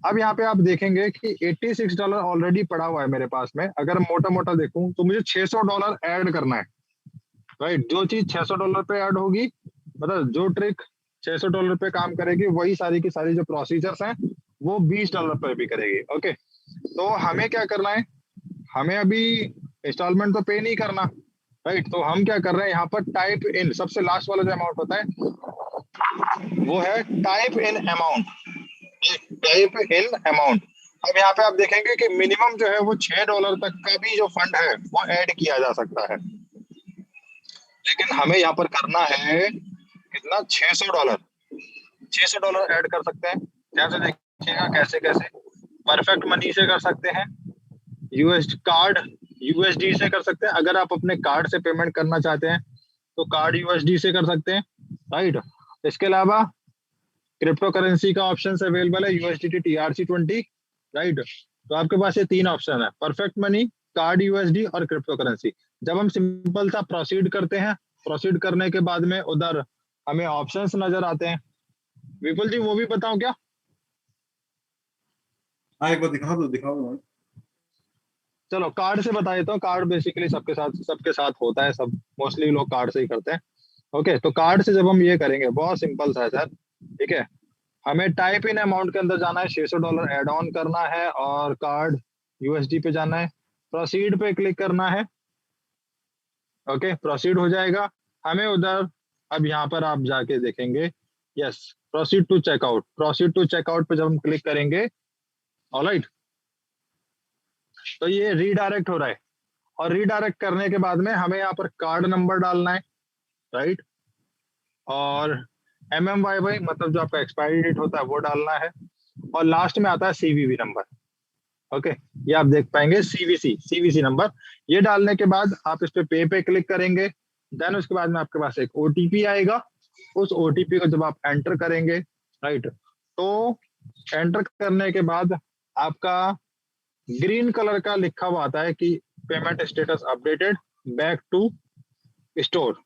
[SPEAKER 1] अब यहाँ पे आप देखेंगे कि $86 ऑलरेडी पड़ा हुआ है मेरे पास में। अगर मोटा मोटा देखूं तो मुझे $600 ऐड करना है, राइट। जो चीज $600 पे ऐड होगी, मतलब जो ट्रिक $600 पे काम करेगी, वही सारी की सारी जो प्रोसीजर्स हैं वो $20 पे भी करेगी। ओके, तो हमें क्या करना है, हमें अभी इंस्टॉलमेंट तो पे नहीं करना, राइट। तो हम क्या कर रहे हैं, यहाँ पर टाइप इन, सबसे लास्ट वाला जो अमाउंट होता है वो है type in amount, type in amount. अब यहाँ पे आप देखेंगे कि मिनिमम जो है वो $6 तक का भी जो फंड है वो ऐड किया जा सकता है, लेकिन हमें यहाँ पर करना है कितना, $600। $600 ऐड कर सकते हैं। ध्यान से देखिएगा कैसे कैसे। परफेक्ट मनी से कर सकते हैं, यूएस कार्ड यूएसडी से कर सकते हैं, अगर आप अपने कार्ड से पेमेंट करना चाहते हैं तो कार्ड यूएसडी से कर सकते हैं, राइट। इसके अलावा क्रिप्टो करेंसी का ऑप्शन अवेलेबल है, यूएसडीटी TRC20, राइट। तो आपके पास ये तीन ऑप्शन है, परफेक्ट मनी, कार्ड यूएसडी और क्रिप्टो करेंसी। जब हम सिंपल सा प्रोसीड करते हैं, प्रोसीड करने के बाद में उधर हमें ऑप्शंस नजर आते हैं। विपुल जी वो भी बताऊं क्या?
[SPEAKER 2] हाँ, एक बार दिखा दो।
[SPEAKER 1] चलो कार्ड से बता देता हूँ। कार्ड बेसिकली सबके साथ होता है, सब मोस्टली लोग कार्ड से ही करते हैं। ओके, तो कार्ड से जब हम ये करेंगे, बहुत सिंपल सा है सर, ठीक है। हमें टाइप इन अमाउंट के अंदर जाना है, $600 एड ऑन करना है, और कार्ड यूएसडी पे जाना है, प्रोसीड पे क्लिक करना है। ओके, प्रोसीड हो जाएगा। हमें उधर, अब यहाँ पर आप जाके देखेंगे, yes, proceed to checkout, proceed to checkout पे जब हम क्लिक करेंगे, ऑलराइट, तो ये रीडायरेक्ट हो रहा है। और रीडायरेक्ट करने के बाद में हमें यहाँ पर कार्ड नंबर डालना है, राइट, और MMYY मतलब जो आपका एक्सपायरी डेट होता है वो डालना है, और लास्ट में आता है CVV नंबर। ओके, ये आप देख पाएंगे, CVC नंबर। ये डालने के बाद आप इस पे क्लिक करेंगे, देन उसके बाद में आपके पास एक OTP आएगा। उस OTP को जब आप एंटर करेंगे, राइट, तो एंटर करने के बाद आपका ग्रीन कलर का लिखा हुआ आता है कि payment status updated, back to store.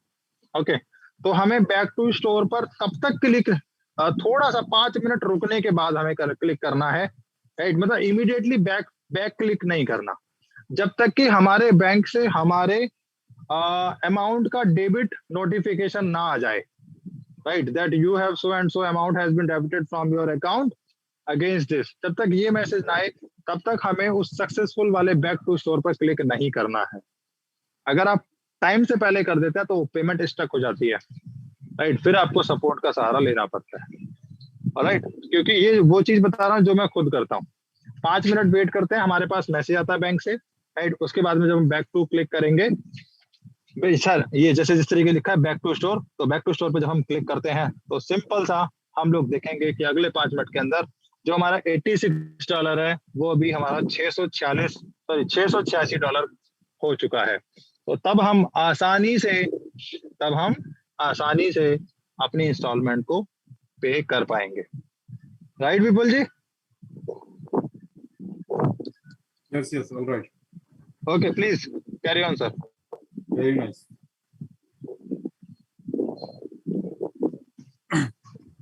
[SPEAKER 1] Okay, तो हमें बैक टू स्टोर पर तब तक क्लिक, थोड़ा सा 5 मिनट रुकने के बाद हमें क्लिक करना है, राइट। मतलब इमीडिएटली बैक बैक क्लिक नहीं करना, जब तक कि हमारे बैंक से हमारे अमाउंट का डेबिट नोटिफिकेशन ना आ जाए, right, that you have so and so amount has been debited from your account against this, जब तक ये मैसेज ना आए तब तक हमें उस सक्सेसफुल वाले बैक टू स्टोर पर क्लिक नहीं करना है। अगर आप टाइम से पहले कर देते हैं तो पेमेंट स्टक हो जाती है, राइट, फिर आपको सपोर्ट का सहारा लेना पड़ता है, राइट। क्योंकि ये वो चीज बता रहा हूँ जो मैं खुद करता हूँ। 5 मिनट वेट करते हैं, हमारे पास मैसेज आता है बैंक से, राइट। उसके बाद में जब हम बैक टू क्लिक करेंगे, भाई सर ये जैसे जिस तरीके लिखा है बैक टू स्टोर, तो बैक टू स्टोर पे जब हम क्लिक करते हैं तो सिंपल सा हम लोग देखेंगे कि अगले 5 मिनट के अंदर जो हमारा $86 है वो अभी हमारा 686 डॉलर हो चुका है। तो तब हम आसानी से अपनी इंस्टॉलमेंट को पे कर पाएंगे, right Vipul ji?
[SPEAKER 2] Yes yes, alright,
[SPEAKER 1] okay, please carry on sir.
[SPEAKER 2] Very nice.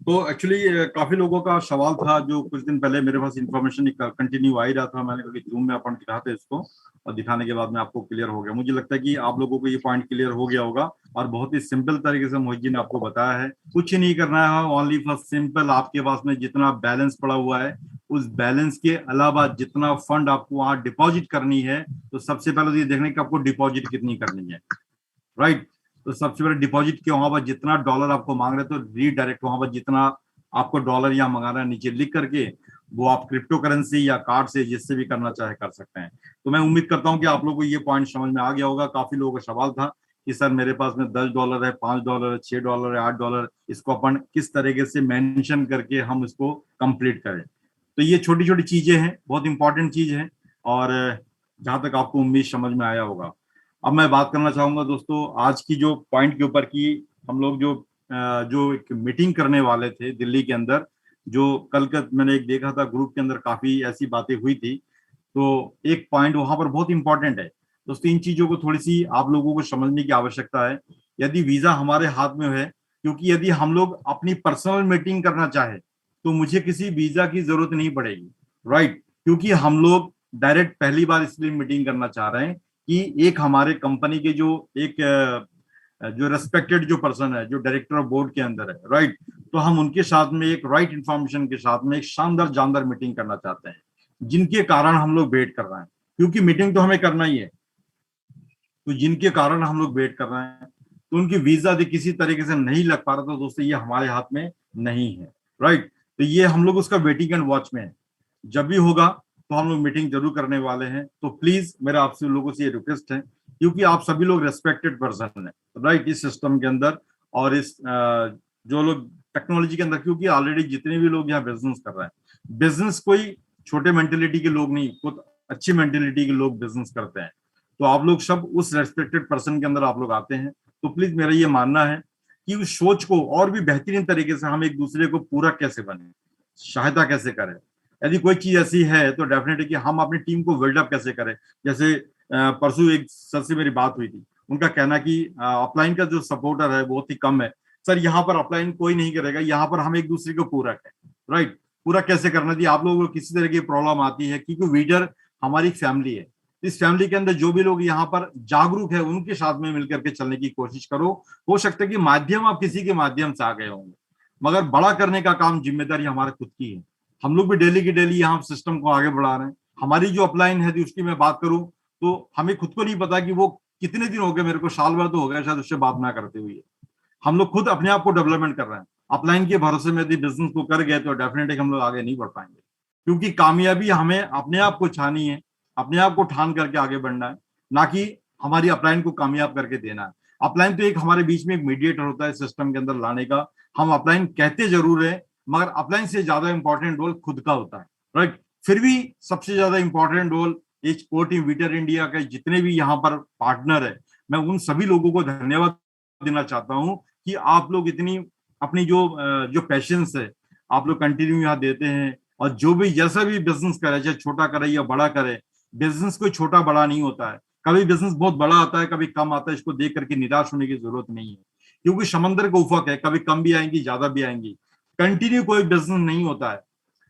[SPEAKER 2] तो एक्चुअली काफी लोगों का सवाल था, जो कुछ दिन पहले मेरे पास इंफॉर्मेशन कंटिन्यू आ ही रहा था। मैंने कहा जूम में अपन दिखाते इसको, और दिखाने के बाद में आपको क्लियर हो गया। मुझे लगता है कि आप लोगों को ये पॉइंट क्लियर हो गया होगा, और बहुत ही सिंपल तरीके से मोहित जी ने आपको बताया है। कुछ नहीं करना है, ओनली फॉर सिंपल आपके पास में जितना बैलेंस पड़ा हुआ है, उस बैलेंस के अलावा जितना फंड आपको वहां डिपॉजिट करनी है, तो सबसे पहले तो ये देखने की आपको डिपॉजिट कितनी करनी है, राइट। तो सबसे पहले डिपॉजिट के वहां पर जितना डॉलर आपको मांग रहे, तो रीडायरेक्ट वहां पर जितना आपको डॉलर यहाँ मंगाना है नीचे लिख करके, वो आप क्रिप्टो करेंसी या कार्ड से जिससे भी करना चाहे कर सकते हैं। तो मैं उम्मीद करता हूं कि आप लोगों को ये पॉइंट समझ में आ गया होगा। काफी लोगों का सवाल था कि सर मेरे पास में $10 है, $5 है, $6 है, $8, इसको अपन किस तरीके से मेंशन करके हम इसको कंप्लीट करें। तो ये छोटी छोटी चीजें हैं, बहुत इंपॉर्टेंट चीज है, और जहां तक आपको उम्मीद समझ में आया होगा। अब मैं बात करना चाहूंगा दोस्तों आज की जो पॉइंट के ऊपर की, हम लोग जो एक मीटिंग करने वाले थे दिल्ली के अंदर, जो कल का मैंने एक देखा था ग्रुप के अंदर, काफी ऐसी बातें हुई थी। तो एक पॉइंट वहां पर बहुत इंपॉर्टेंट है दोस्तों, इन चीजों को थोड़ी सी आप लोगों को समझने की आवश्यकता है। यदि वीजा हमारे हाथ में है, क्योंकि यदि हम लोग अपनी पर्सनल मीटिंग करना चाहे तो मुझे किसी वीजा की जरूरत नहीं पड़ेगी, राइट। क्योंकि हम लोग डायरेक्ट पहली बार इसलिए मीटिंग करना चाह रहे हैं कि एक हमारे कंपनी के जो रेस्पेक्टेड जो पर्सन है, जो डायरेक्टर ऑफ बोर्ड के अंदर है, राइट, तो हम उनके साथ में एक राइट इंफॉर्मेशन के साथ में एक शानदार जानदार मीटिंग करना चाहते हैं, जिनके कारण हम लोग वेट कर रहे हैं। क्योंकि मीटिंग तो हमें करना ही है, तो जिनके कारण हम लोग वेट कर रहे हैं, तो उनकी वीजा यदि किसी तरीके से नहीं लग पा रहा, तो दोस्तों ये हमारे हाथ में नहीं है, राइट। तो ये हम लोग उसका वेटिंग एंड वॉच में है। जब भी होगा तो हम लोग मीटिंग जरूर करने वाले हैं। तो प्लीज मेरा आपसे लोगों से ये रिक्वेस्ट है, क्योंकि आप सभी लोग रेस्पेक्टेड पर्सन है, राइट, इस सिस्टम के अंदर, और इस जो लोग टेक्नोलॉजी के अंदर, क्योंकि ऑलरेडी जितने भी लोग यहाँ बिजनेस कर रहे हैं, बिजनेस कोई छोटे मेंटेलिटी के लोग नहीं, खुद अच्छी मेंटेलिटी के लोग बिजनेस करते हैं। तो आप लोग सब उस रेस्पेक्टेड पर्सन के अंदर आप लोग आते हैं। तो प्लीज मेरा ये मानना है कि उस सोच को और भी बेहतरीन तरीके से हम एक दूसरे को पूरा कैसे बने, सहायता कैसे करें। यदि कोई चीज ऐसी है तो डेफिनेटली कि हम अपनी टीम को बिल्डअप कैसे करें। जैसे परसों एक सर से मेरी बात हुई थी, उनका कहना कि अपलाइन का जो सपोर्टर है बहुत ही कम है। सर यहाँ पर अपलाइन कोई नहीं करेगा, यहाँ पर हम एक दूसरे को पूरक है, राइट। पूरा कैसे करना चाहिए, आप लोगों को किसी तरह की प्रॉब्लम आती है, क्योंकि वीडर हमारी फैमिली है। इस फैमिली के अंदर जो भी लोग यहाँ पर जागरूक है, उनके साथ में मिलकर के चलने की कोशिश करो। हो सकता है कि माध्यम आप किसी के माध्यम से आ गए होंगे, मगर बड़ा करने का काम जिम्मेदारी हमारे खुद की है। हम लोग भी डेली की डेली यहाँ सिस्टम को आगे बढ़ा रहे हैं। हमारी जो अपलाइन है उसकी मैं बात करूं तो हमें खुद को नहीं पता कि वो कितने दिन हो गए, मेरे को साल भर तो हो गया शायद उससे बात ना करते हुए। हम लोग खुद अपने आप को डेवलपमेंट कर रहे हैं। अपलाइन के भरोसे में यदि बिजनेस को कर गए तो डेफिनेटली हम लोग आगे नहीं बढ़ पाएंगे, क्योंकि कामयाबी हमें अपने आप को छानी है, अपने आप को ठान करके आगे बढ़ना है, ना कि हमारी अपलाइन को कामयाब करके देना है। अपलाइन तो एक हमारे बीच में एक मीडिएटर होता है सिस्टम के अंदर लाने का। हम अपलाइन कहते जरूर है, मगर अपलाइन से ज्यादा इंपॉर्टेंट रोल खुद का होता है, राइट। फिर भी सबसे ज्यादा इंपॉर्टेंट रोल एक्सपोर्ट वीटर इंडिया के जितने भी यहाँ पर पार्टनर है, मैं उन सभी लोगों को धन्यवाद देना चाहता हूँ कि आप लोग इतनी अपनी जो पैशंस है आप लोग कंटिन्यू यहाँ देते हैं। और जो भी जैसा भी बिजनेस करे, चाहे छोटा करे या बड़ा करे, बिजनेस कोई छोटा बड़ा नहीं होता है। कभी बिजनेस बहुत बड़ा आता है, कभी कम आता है। इसको देख करके निराश होने की जरूरत नहीं है, क्योंकि समंदर का उफक है, कभी कम भी आएंगी ज्यादा भी आएंगी। कंटिन्यू कोई बिजनेस नहीं होता है,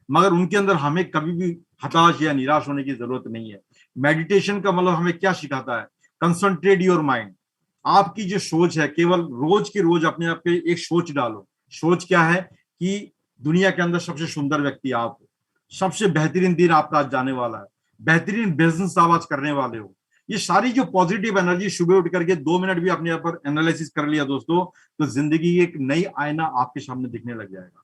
[SPEAKER 2] मगर उनके अंदर हमें कभी भी हताश या निराश होने की जरूरत नहीं है। मेडिटेशन का मतलब हमें क्या सिखाता है, कंसंट्रेट योर माइंड। आपकी जो सोच है, केवल रोज की रोज अपने आप पे एक सोच डालो। सोच क्या है कि दुनिया के अंदर सबसे सुंदर व्यक्ति आप हो, सबसे बेहतरीन दिन आपका आज जाने वाला है, बेहतरीन बिजनेस आप आज करने वाले हो। ये सारी जो पॉजिटिव एनर्जी सुबह उठ करके 2 मिनट भी अपने ऊपर एनालिसिस कर लिया दोस्तों, तो जिंदगी की एक नई आईना आपके सामने दिखने लग जाएगा।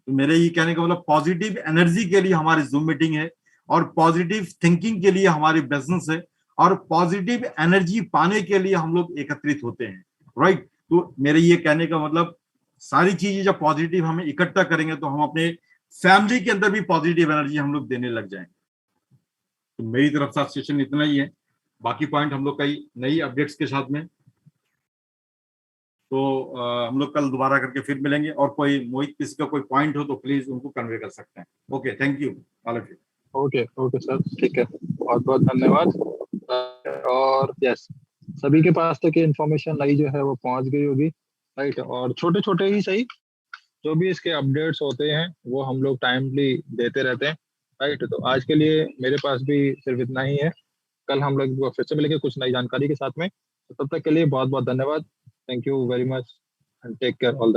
[SPEAKER 2] तो मेरे ये कहने का मतलब पॉजिटिव एनर्जी के लिए हमारी जूम मीटिंग है, और पॉजिटिव थिंकिंग के लिए हमारी बिजनेस है, और पॉजिटिव एनर्जी पाने के लिए हम लोग एकत्रित होते हैं, राइट। तो मेरे ये कहने का मतलब सारी चीजें जब पॉजिटिव हमें इकट्ठा करेंगे तो हम अपने फैमिली के अंदर भी पॉजिटिव एनर्जी हम लोग देने लग जाएंगे। तो मेरी तरफ से सेशन इतना ही है, बाकी पॉइंट हम लोग कई नई अपडेट्स के साथ में, तो हम लोग कल दोबारा करके फिर मिलेंगे, और कोई मोहित किसी का कोई पॉइंट हो तो प्लीज उनको कन्वे कर सकते हैं। Okay, thank you all of you.
[SPEAKER 1] Okay okay sir, ठीक है, बहुत बहुत धन्यवाद। और यस, सभी के पास तक ये इन्फॉर्मेशन नई जो है वो पहुंच गई होगी, राइट। और छोटे छोटे ही सही जो भी इसके अपडेट्स होते हैं वो हम लोग टाइमली देते रहते हैं, राइट। तो आज के लिए मेरे पास भी सिर्फ इतना ही है, कल हम लोग फिर से मिलेंगे कुछ नई जानकारी के साथ में। तो तब तक के लिए बहुत बहुत धन्यवाद, thank you very much and take care all.